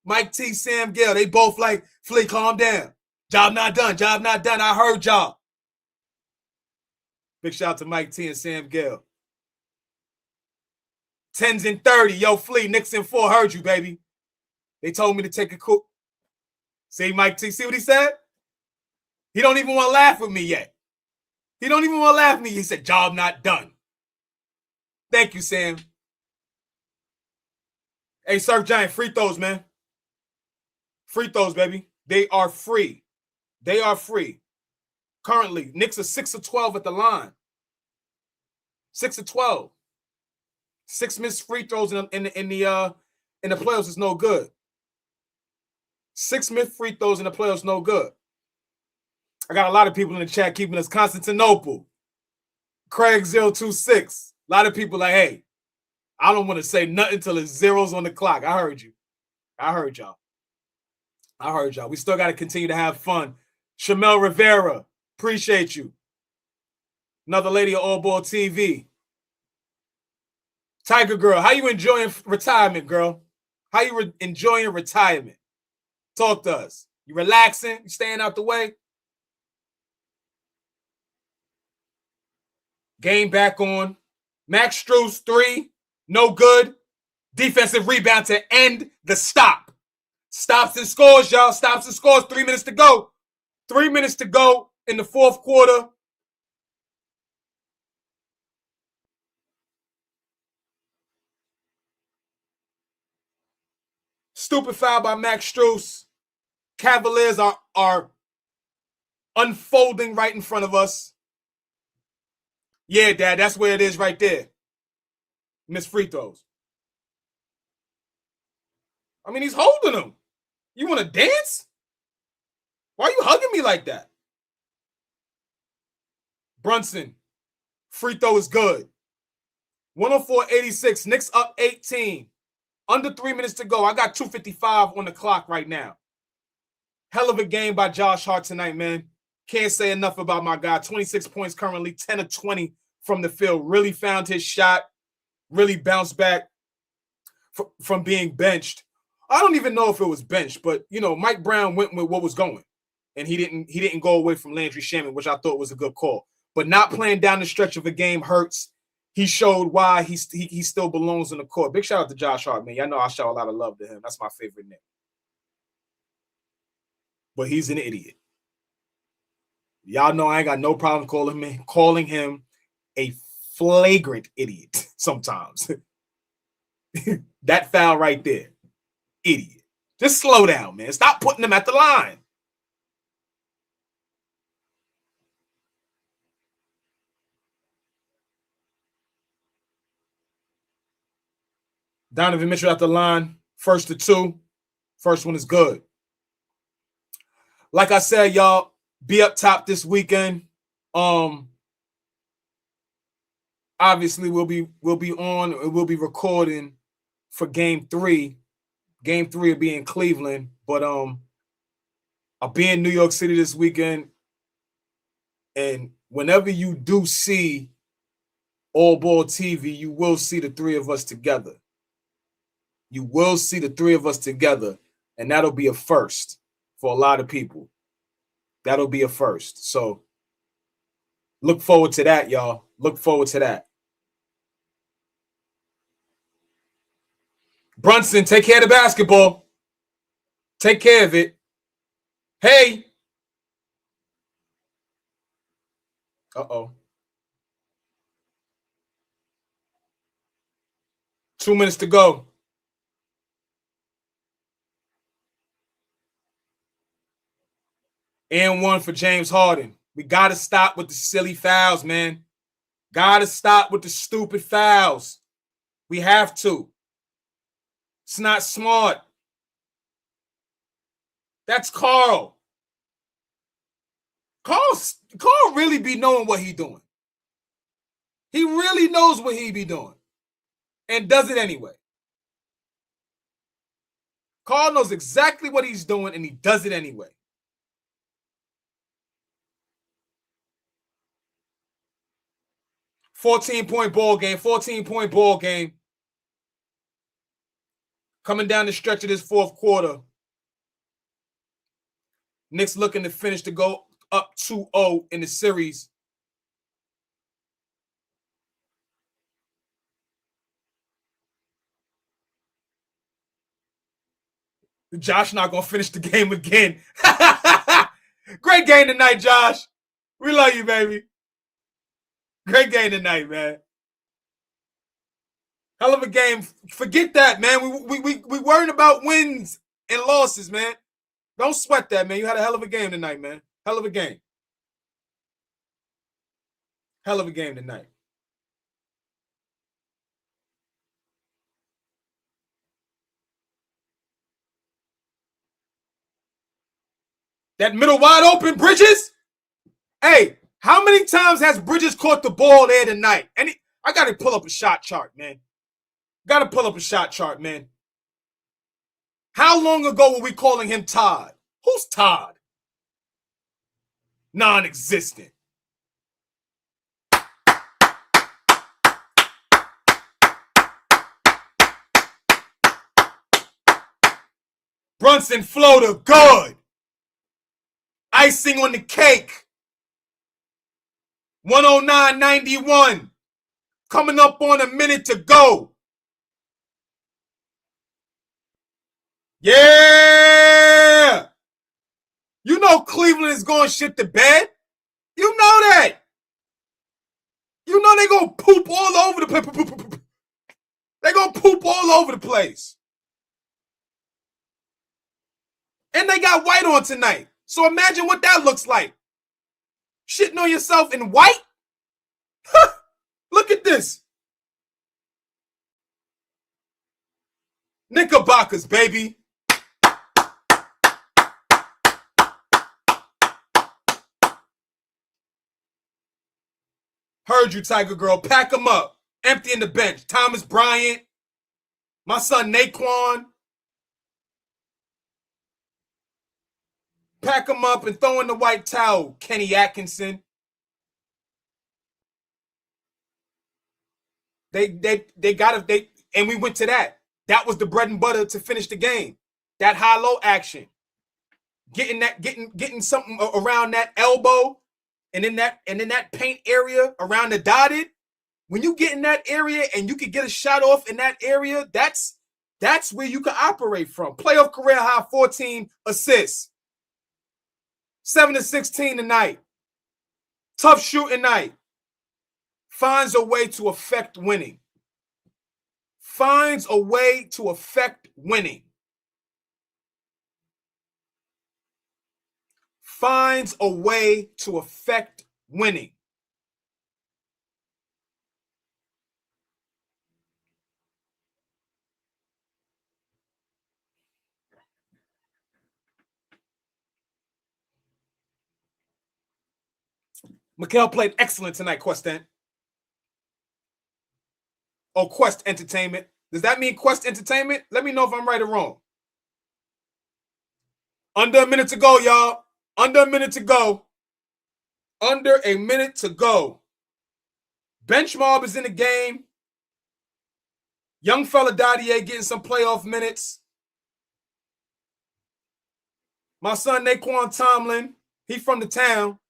S3: Mike T, Sam Gale. They both like, Flea, calm down. Job not done. Job not done. I heard y'all. Big shout out to Mike T and Sam Gale. 10s and 30. Yo, Flea, Knicks in 4. Heard you, baby. They told me to take a cool. See, Mike T, see what he said? He don't even want to laugh with me yet. He don't even want to laugh at me. He said, job not done. Thank you, Sam. Hey, Surf Giant, free throws, man. Free throws, baby. They are free. They are free. Currently, Knicks are 6 of 12 at the line. 6 of 12. 6 missed free throws in the playoffs is no good. 6 missed free throws in the playoffs no good. I got a lot of people in the chat keeping us Constantinople. Craig026. A lot of people like, hey, I don't want to say nothing until it's zeros on the clock. I heard you. I heard y'all. I heard y'all. We still got to continue to have fun. Shamel Rivera, appreciate you. Another lady of AllBall TV. Tiger Girl, how you enjoying retirement, girl? How you enjoying retirement? Talk to us. You relaxing? You staying out the way? Game back on. Max Strus, 3. No good. Defensive rebound to end the stop. Stops and scores, y'all. Stops and scores. 3 minutes to go. 3 minutes to go in the fourth quarter. Stupid foul by Max Strus. Cavaliers are unfolding right in front of us. Yeah, Dad, that's where it is right there. Missed free throws. I mean, he's holding them. You want to dance? Why are you hugging me like that? Brunson, free throw is good. 104-86. Knicks up 18. Under 3 minutes to go. I got 2:55 on the clock right now. Hell of a game by Josh Hart tonight, man. Can't say enough about my guy. 26 points currently, 10 of 20 from the field. Really found his shot. Really bounced back from being benched. I don't even know if it was benched, but, you know, Mike Brown went with what was going. And he didn't go away from Landry Shaman, which I thought was a good call. But not playing down the stretch of a game hurts. He showed why he still belongs on the court. Big shout out to Josh Hart, man. Y'all know I show a lot of love to him. That's my favorite name. But he's an idiot. Y'all know I ain't got no problem calling him a flagrant idiot sometimes. That foul right there. Idiot. Just slow down, man. Stop putting him at the line. Donovan Mitchell at the line. First to two. First one is good. Like I said, y'all, be up top this weekend. Obviously, we'll be recording for game 3. Game 3 will be in Cleveland, but I'll be in New York City this weekend. And whenever you do see AllBall TV, you will see the three of us together. You will see the three of us together, and that'll be a first for a lot of people. That'll be a first. So look forward to that, y'all. Look forward to that. Brunson, take care of the basketball. Take care of it. Hey. Uh-oh. 2 minutes to go. And one for James Harden. We got to stop with the silly fouls, man. Got to stop with the stupid fouls. We have to. It's not smart. That's Carl. Carl really be knowing what he doing. He really knows what he be doing. And does it anyway. Carl knows exactly what he's doing, and he does it anyway. $14-point ball game. 14-point ball game. Coming down the stretch of this fourth quarter. Knicks looking to finish to go up 2-0 in the series. Josh not going to finish the game again. Great game tonight, Josh. We love you, baby. Great game tonight, man. Hell of a game. Forget that, man. We worrying about wins and losses, man. Don't sweat that, man. You had a hell of a game tonight, man. Hell of a game. Hell of a game tonight. That middle wide open, Bridges. Hey, how many times has Bridges caught the ball there tonight? I got to pull up a shot chart, man. Got to pull up a shot chart, man. How long ago were we calling him Todd? Who's Todd? Non-existent. Brunson floater, good. Icing on the cake. 109.91. Coming up on a minute to go. Yeah. You know Cleveland is going shit to bed. You know that. You know they're going to poop all over the place. They're going to poop all over the place. And they got white on tonight. So imagine what that looks like. Shitting on yourself in white? Knickerbockers, baby. Heard you, Tiger Girl. Pack them up. Empty in the bench. Thomas Bryant. My son Naquan. Pack them up and throw in the white towel. Kenny Atkinson. They and we went to that. That was the bread and butter to finish the game. That high-low action. Getting something around that elbow and in that paint area around the dotted. When you get in that area and you can get a shot off in that area, that's where you can operate from. Playoff career high 14 assists. 7-16 tonight. Tough shooting night. Finds a way to affect winning. Finds a way to affect winning. Finds a way to affect winning. Mikal played excellent tonight, Questent. Oh, Quest Entertainment. Does that mean Quest Entertainment? Let me know if I'm right or wrong. Under a minute to go, y'all. Under a minute to go. Under a minute to go. Bench mob is in the game. Young fella Dadier getting some playoff minutes. My son Naquan Tomlin, he from the town.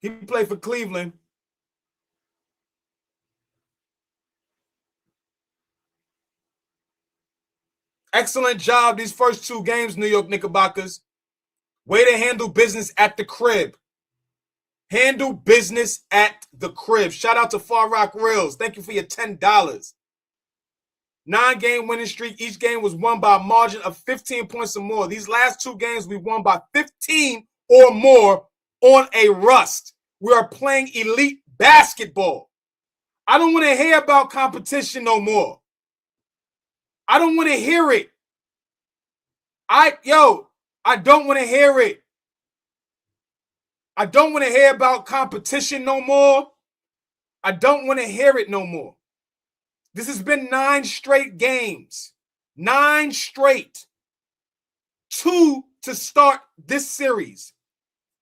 S3: He played for Cleveland. Excellent job these first two games, New York Knickerbockers. Way to handle business at the crib. Handle business at the crib. Shout out to Far Rock Reels. Thank you for your $10. 9-game winning streak. Each game was won by a margin of 15 points or more. These last two games we won by 15 or more on a rust. We are playing elite basketball. I don't want to hear about competition no more. I don't want to hear it. I don't want to hear it. I don't want to hear about competition no more. I don't want to hear it no more. This has been 9 straight games. 9 straight. 2 to start this series.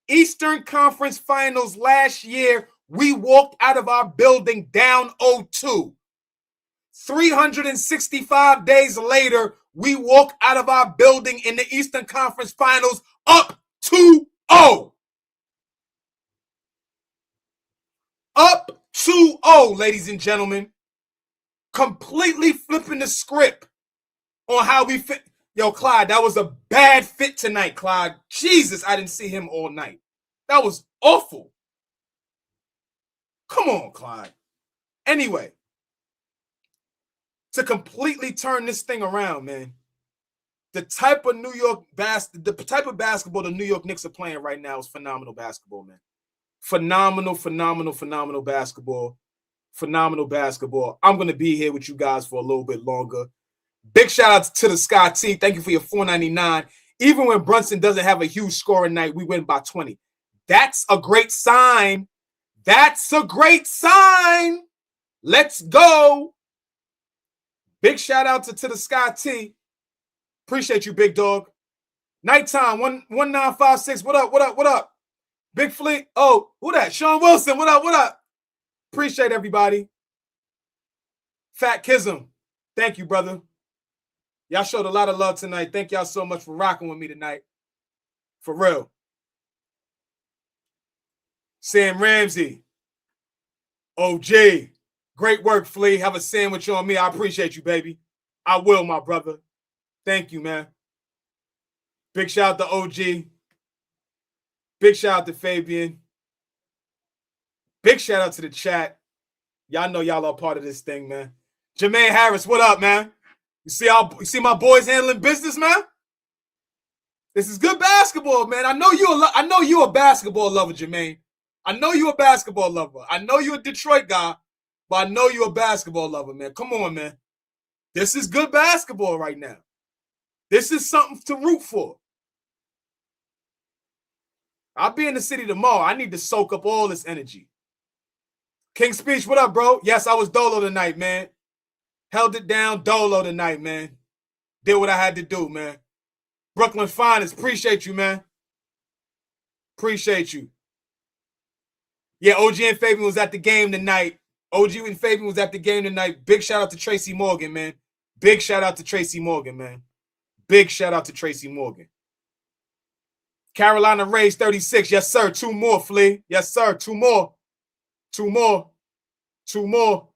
S3: Eastern Conference Finals last year, we walked out of our building down 0-2. 365 days later, we walk out of our building in the Eastern Conference Finals up 2-0. Up 2-0, ladies and gentlemen. Completely flipping the script on how we fit. Yo, Clyde, that was a bad fit tonight, Clyde. Jesus, I didn't see him all night. That was awful. Come on, Clyde. Anyway, to completely turn this thing around, man, the type of basketball the New York Knicks are playing right now is phenomenal basketball, man. Phenomenal basketball. Phenomenal basketball. I'm going to be here with you guys for a little bit longer. Big shout out to the Sky T. Thank you for your $4.99. Even when Brunson doesn't have a huge scoring night, we win by 20. That's a great sign. That's a great sign. Let's go. Big shout out to the Sky T. Appreciate you, big dog. Nighttime, 1956. What up? Big Fleet. Oh, who that? Sean Wilson. What up? Appreciate everybody. Fat Kism. Thank you, brother. Y'all showed a lot of love tonight. Thank y'all so much for rocking with me tonight. For real. Sam Ramsey. OG. Great work, Flea. Have a sandwich on me. I appreciate you, baby. I will, my brother. Thank you, man. Big shout out to OG. Big shout out to Fabian. Big shout out to the chat. Y'all know y'all are part of this thing, man. Jermaine Harris, what up, man? You see my boys handling business, man? This is good basketball, man. I know you're a basketball lover, Jermaine. I know you're a basketball lover. I know you're a Detroit guy, but I know you're a basketball lover, man. Come on, man. This is good basketball right now. This is something to root for. I'll be in the city tomorrow. I need to soak up all this energy. King Speech, what up, bro? Yes, I was dolo tonight, man. Held it down dolo tonight, man. Did what I had to do, man. Brooklyn Finest, appreciate you, man. Appreciate you. Yeah, OG and Fabian was at the game tonight. OG and Fabian was at the game tonight. Big shout out to Tracy Morgan, man. Big shout out to Tracy Morgan, man. Big shout out to Tracy Morgan. Carolina Rays 36. Yes, sir. 2 more, Flea. Yes, sir. 2 more. 2 more. 2 more.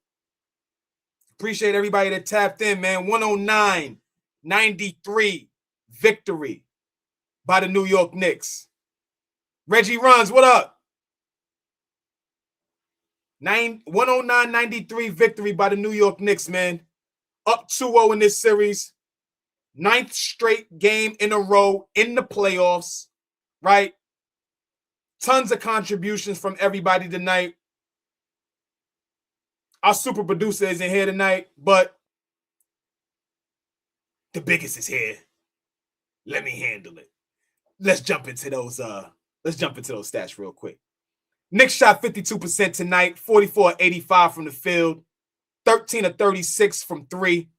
S3: Appreciate everybody that tapped in, man. 109-93 victory by the New York Knicks. Reggie Runs, what up? 109-93 victory by the New York Knicks, man. Up 2-0 in this series. 9th straight game in a row in the playoffs, right? Tons of contributions from everybody tonight. Our super producer isn't here tonight, but the biggest is here. Let me handle it. Let's jump into those stats real quick. Knicks shot 52% tonight, 44-85 from the field, 13-36 from 3.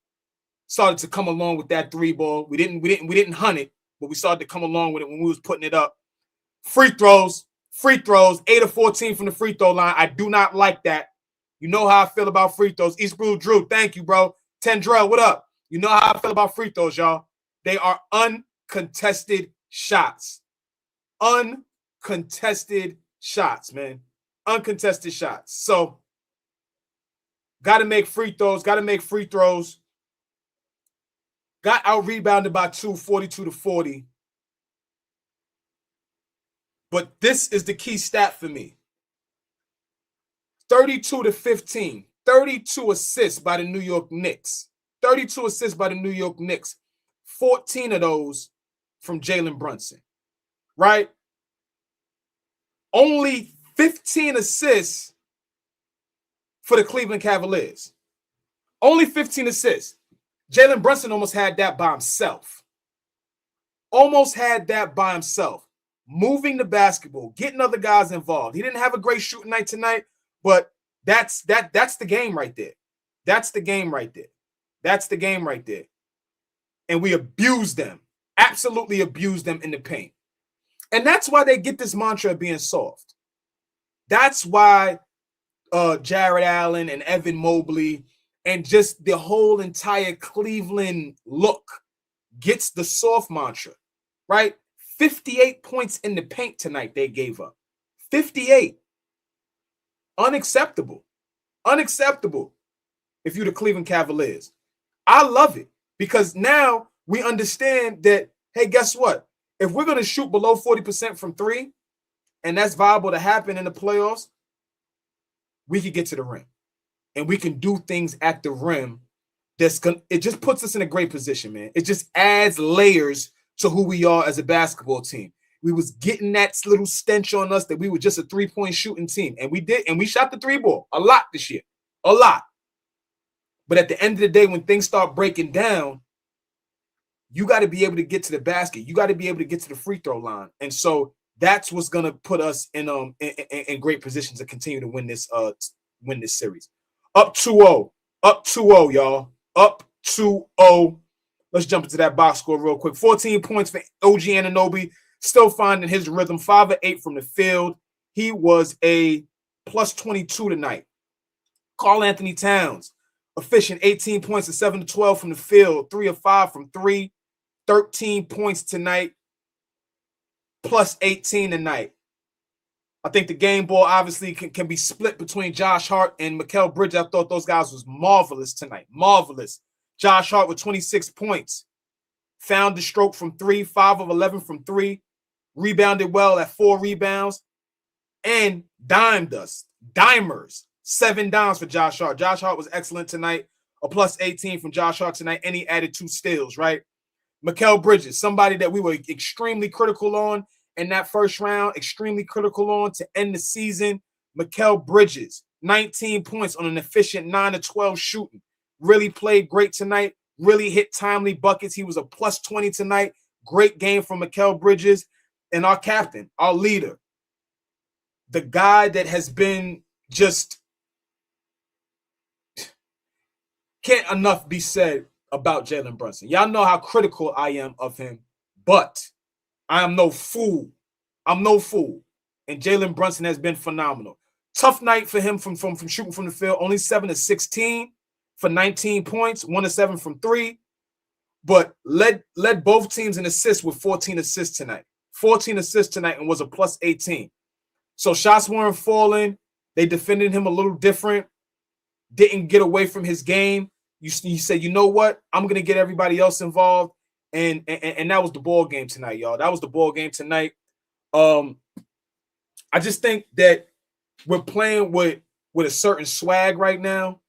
S3: Started to come along with that 3 ball. We didn't hunt it, but we started to come along with it when we was putting it up. Free throws, 8-14 from the free throw line. I do not like that. You know how I feel about free throws. East Blue Drew, thank you, bro. Tendrell, what up? You know how I feel about free throws, y'all. They are uncontested shots. Uncontested shots, man. Uncontested shots. So, got to make free throws. Got out-rebounded by 2, 42-40. But this is the key stat for me. 32-15. 32 assists by the New York Knicks. 32 assists by the New York Knicks. 14 of those from Jalen Brunson. Right? Only 15 assists for the Cleveland Cavaliers. Only 15 assists. Jalen Brunson almost had that by himself. Moving the basketball, getting other guys involved. He didn't have a great shooting night tonight, but that's the game right there. That's the game right there. And we abused them. Absolutely abused them in the paint. And that's why they get this mantra of being soft. That's why Jared Allen and Evan Mobley and just the whole entire Cleveland look gets the soft mantra, right? 58 points in the paint tonight they gave up. 58. Unacceptable. If you're the Cleveland Cavaliers. I love it because now we understand that, hey, guess what? If we're going to shoot below 40% from 3, and that's viable to happen in the playoffs, we can get to the rim. And we can do things at the rim. It just puts us in a great position, man. It just adds layers to who we are as a basketball team. We was getting that little stench on us that we were just a 3-point shooting team. And we did, and we shot the 3 ball a lot this year. A lot. But at the end of the day, when things start breaking down, you got to be able to get to the basket. You got to be able to get to the free throw line. And so that's what's going to put us in great positions to continue to win this series. Up 2-0. Up 2-0, y'all. Up 2-0. Let's jump into that box score real quick. 14 points for OG Anunoby. Still finding his rhythm. 5 of 8 from the field. He was a plus 22 tonight. Karl Anthony Towns. Efficient. 18 points and 7 of 12 from the field. 3 of 5 from 3. 13 points tonight. Plus 18 tonight. I think the game ball obviously can be split between Josh Hart and Mikal Bridges. I thought those guys was marvelous tonight. Marvelous. Josh Hart with 26 points. Found the stroke from 3. 5 of 11 from 3. Rebounded well at 4 rebounds. And dimed us. Dimers. 7 dimes for Josh Hart. Josh Hart was excellent tonight. A plus 18 from Josh Hart tonight. And he added 2 steals, right? Mikal Bridges, somebody that we were extremely critical on in that first round, extremely critical on to end the season. Mikal Bridges, 19 points on an efficient 9 of 12 shooting. really played great tonight, really hit timely buckets. He was a plus 20 tonight. Great game from Mikal Bridges. And our captain, our leader, the guy that has been just can't enough be said about Jalen Brunson. Y'all know how critical I am of him, but I am no fool. I'm no fool. And Jalen Brunson has been phenomenal. Tough night for him from shooting from the field. Only 7 of 16 for 19 points, 1 of 7 from 3. But led both teams in assists with 14 assists tonight. 14 assists tonight and was a plus 18. So shots weren't falling. They defended him a little different. Didn't get away from his game. You said, you know what? I'm going to get everybody else involved. And that was the ball game tonight, y'all. That was the ball game tonight. I just think that we're playing with a certain swag right now.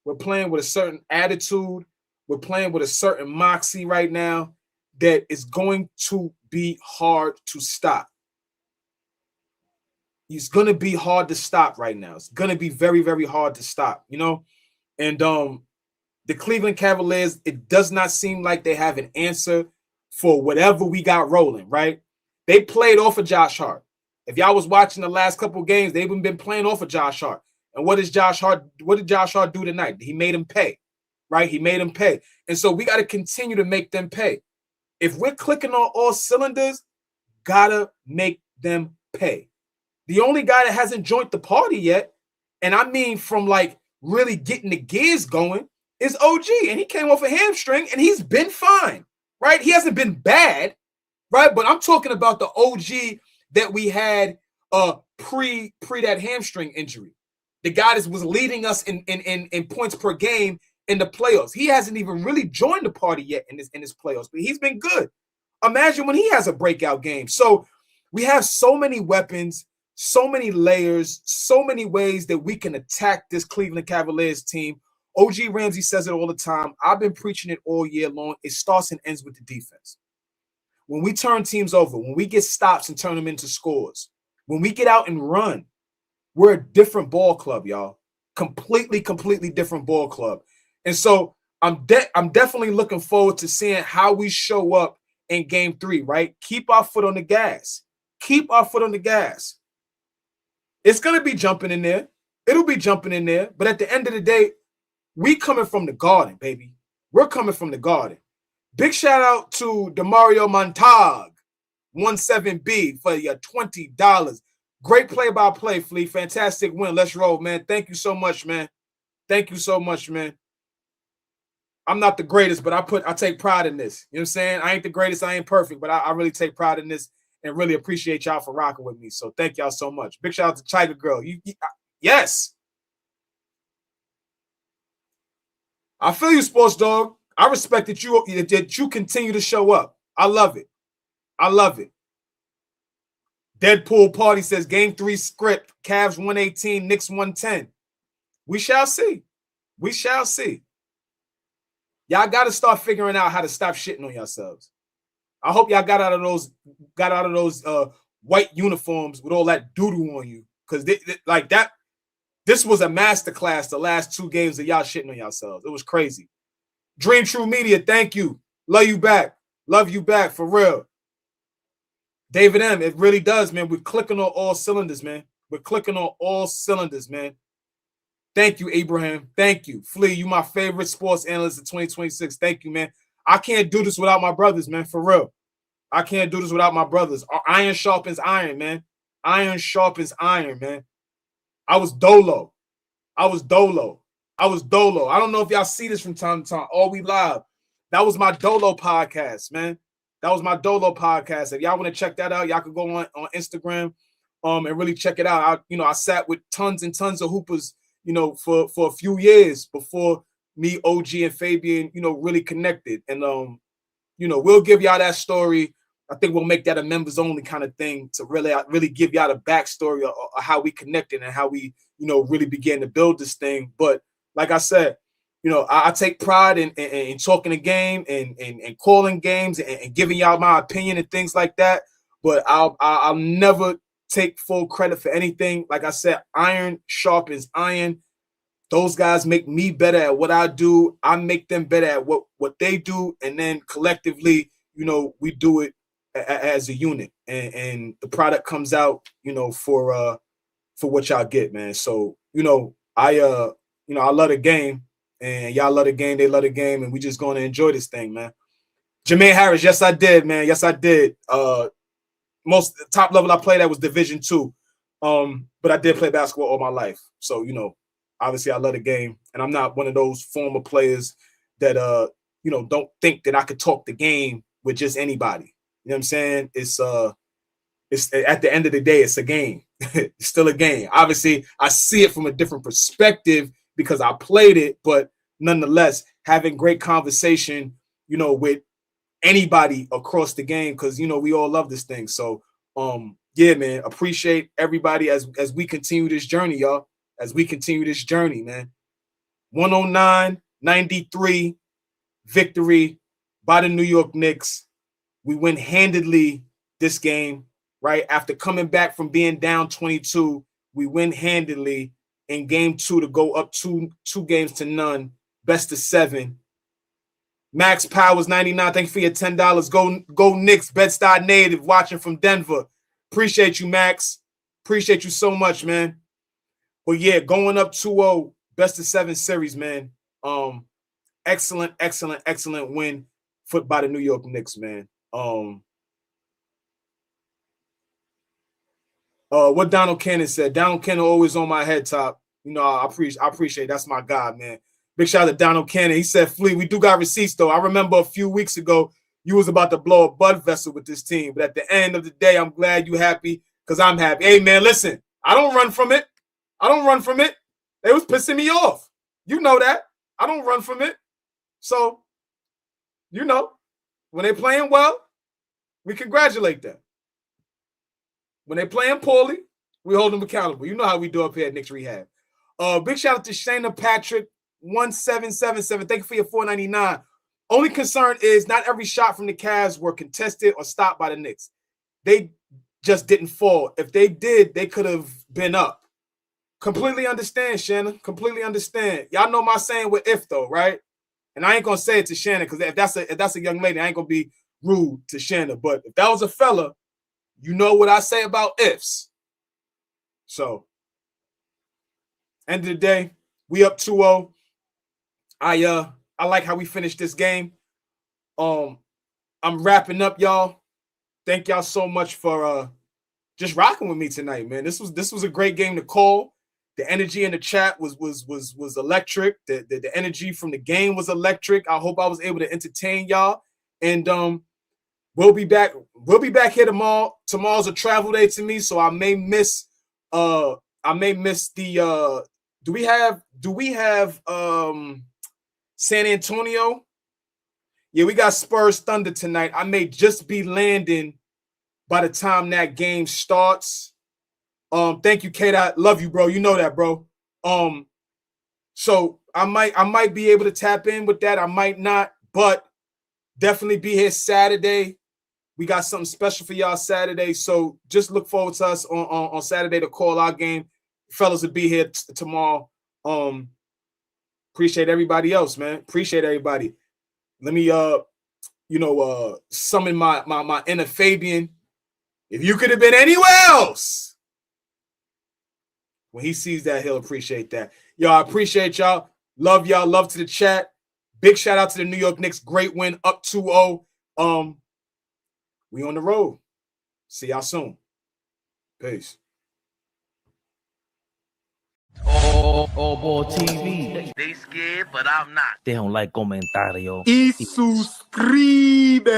S3: We're playing with a certain attitude. We're playing with a certain moxie right now that is going to be hard to stop. It's going to be hard to stop right now. It's going to be very, very hard to stop, you know? And the Cleveland Cavaliers, it does not seem like they have an answer for whatever we got rolling, right? They played off of Josh Hart. If y'all was watching the last couple of games, they've been playing off of Josh Hart. And what did Josh Hart do tonight? He made him pay, right? He made him pay. And so we got to continue to make them pay. If we're clicking on all cylinders, gotta make them pay. The only guy that hasn't joined the party yet, and I mean from like really getting the gears going, is OG. And he came off a hamstring and he's been fine, right? He hasn't been bad, right? But I'm talking about the OG that we had pre that hamstring injury. The guy that was leading us in points per game in the playoffs. He hasn't even really joined the party yet in this playoffs, but he's been good. Imagine when he has a breakout game. So we have so many weapons, so many layers, so many ways that we can attack this Cleveland Cavaliers team. OG Ramsey says it all the time. I've been preaching it all year long. It starts and ends with the defense. When we turn teams over, when we get stops and turn them into scores, when we get out and run, we're a different ball club, y'all. Completely different ball club. And so I'm definitely looking forward to seeing how we show up in game 3, right? Keep our foot on the gas. Keep our foot on the gas. It's going to be jumping in there. It'll be jumping in there. But at the end of the day, we coming from the Garden, baby. We're coming from the Garden. Big shout out to Demario Montag, 17B, for your $20. Great play-by-play, Flea. Fantastic win. Let's roll, man. Thank you so much, man. Thank you so much, man. I'm not the greatest, but I take pride in this. You know what I'm saying? I ain't the greatest. I ain't perfect, but I really take pride in this and really appreciate y'all for rocking with me. So thank y'all so much. Big shout out to Tiger Girl. Yes. I feel you, Sports Dog. I respect that you continue to show up. I love it. I love it. Deadpool Party says game 3 script, Cavs 118, Knicks 110. We shall see. We shall see. Y'all got to start figuring out how to stop shitting on yourselves. I hope y'all got out of those white uniforms with all that doo-doo on you. Because like that, this was a masterclass the last 2 games of y'all shitting on yourselves. It was crazy. Dream True Media, thank you. Love you back. Love you back, for real. David M., it really does, man. We're clicking on all cylinders, man. We're clicking on all cylinders, man. Thank you, Abraham. Thank you. Flea, you my favorite sports analyst in 2026. Thank you, man. I can't do this without my brothers, man, for real. I can't do this without my brothers. Iron sharpens iron, man. Iron sharpens iron, man. I was dolo. I don't know if y'all see this from time to time. All We Live. That was my dolo podcast, man. That was my dolo podcast. If y'all want to check that out, y'all can go on Instagram and really check it out. I sat with tons and tons of hoopers, for a few years before me, OG, and Fabian, really connected. And, we'll give y'all that story. I think we'll make that a members only kind of thing to really give y'all the backstory of how we connected and how we, really began to build this thing. But like I said, I take pride in talking a game and calling games and giving y'all my opinion and things like that. But I'll never take full credit for anything. Like I said, iron sharpens iron. Those guys make me better at what I do. I make them better at what they do. And then collectively, you know, we do it as a unit. And the product comes out, you know, for what y'all get, man. So, you know, I love the game. And y'all love the game. They love the game. And we just going to enjoy this thing, man. Jermaine Harris, yes, I did, man. Yes, I did. Most top level I played at was Division II. But I did play basketball all my life. So, you know, obviously I love the game. And I'm not one of those former players that, you know, don't think that I could talk the game with just anybody. You know what I'm saying? It's at the end of the day, it's a game. It's still a game. Obviously, I see it from a different perspective because I played it, but nonetheless, having great conversation, you know, with anybody across the game, because, you know, we all love this thing. So, yeah, man, appreciate everybody as we continue this journey, y'all. As we continue this journey, man. 109-93 victory by the New York Knicks. We win handedly this game, right? After coming back from being down 22, we win handedly in game 2 to go up two games to none. Best of 7. Max Powers 99. Thank you for your $10. Go Knicks. Bed-Stuy native watching from Denver. Appreciate you, Max. Appreciate you so much, man. But yeah, going up 2-0, best of 7 series, man. Excellent win by the New York Knicks, man. What Donald Cannon said. Donald Cannon always on my head top. You know, I appreciate that's my guy, man. Big shout out to Donald Cannon. He said, Flea, we do got receipts, though. I remember a few weeks ago, you was about to blow a bud vessel with this team. But at the end of the day, I'm glad you happy because I'm happy. Hey, man, listen, I don't run from it. They was pissing me off. You know that. I don't run from it. So, you know, when they're playing well, we congratulate them. When they're playing poorly, we hold them accountable. You know how we do up here at Knicks Rehab. Big shout out to Shayna Patrick, 1777. Thank you for your $4.99. Only concern is not every shot from the Cavs were contested or stopped by the Knicks. They just didn't fall. If they did, they could have been up. Completely understand, Shannon. Completely understand. Y'all know my saying with if, though, right? And I ain't going to say it to Shannon because if that's a young lady, I ain't going to be rude to Shannon. But if that was a fella, you know what I say about ifs. So, end of the day, we up 2-0. I like how we finished this game. I'm wrapping up, y'all. Thank y'all so much for just rocking with me tonight, man. This was a great game to call. The energy in the chat was electric. The energy from the game was electric. I hope I was able to entertain y'all. And we'll be back. We'll be back here tomorrow. Tomorrow's a travel day to me, so I may miss the do we have San Antonio? Yeah, we got Spurs Thunder tonight. I may just be landing by the time that game starts. Thank you, Kate. I love you, bro. You know that, bro. So I might be able to tap in with that. I might not, but definitely be here Saturday. We got something special for y'all Saturday. So just look forward to us on Saturday to call our game. Fellas will be here tomorrow. Appreciate everybody else, man. Appreciate everybody. Let me summon my inner Fabian. If you could have been anywhere else, when he sees that, he'll appreciate that. Y'all, I appreciate y'all. Love y'all. Love to the chat. Big shout out to the New York Knicks. Great win, up 2-0. We on the road. See y'all soon. Peace.
S1: AllBall TV.
S5: They scared, but I'm not.
S1: Deja un like, comentario.
S3: Y suscribe.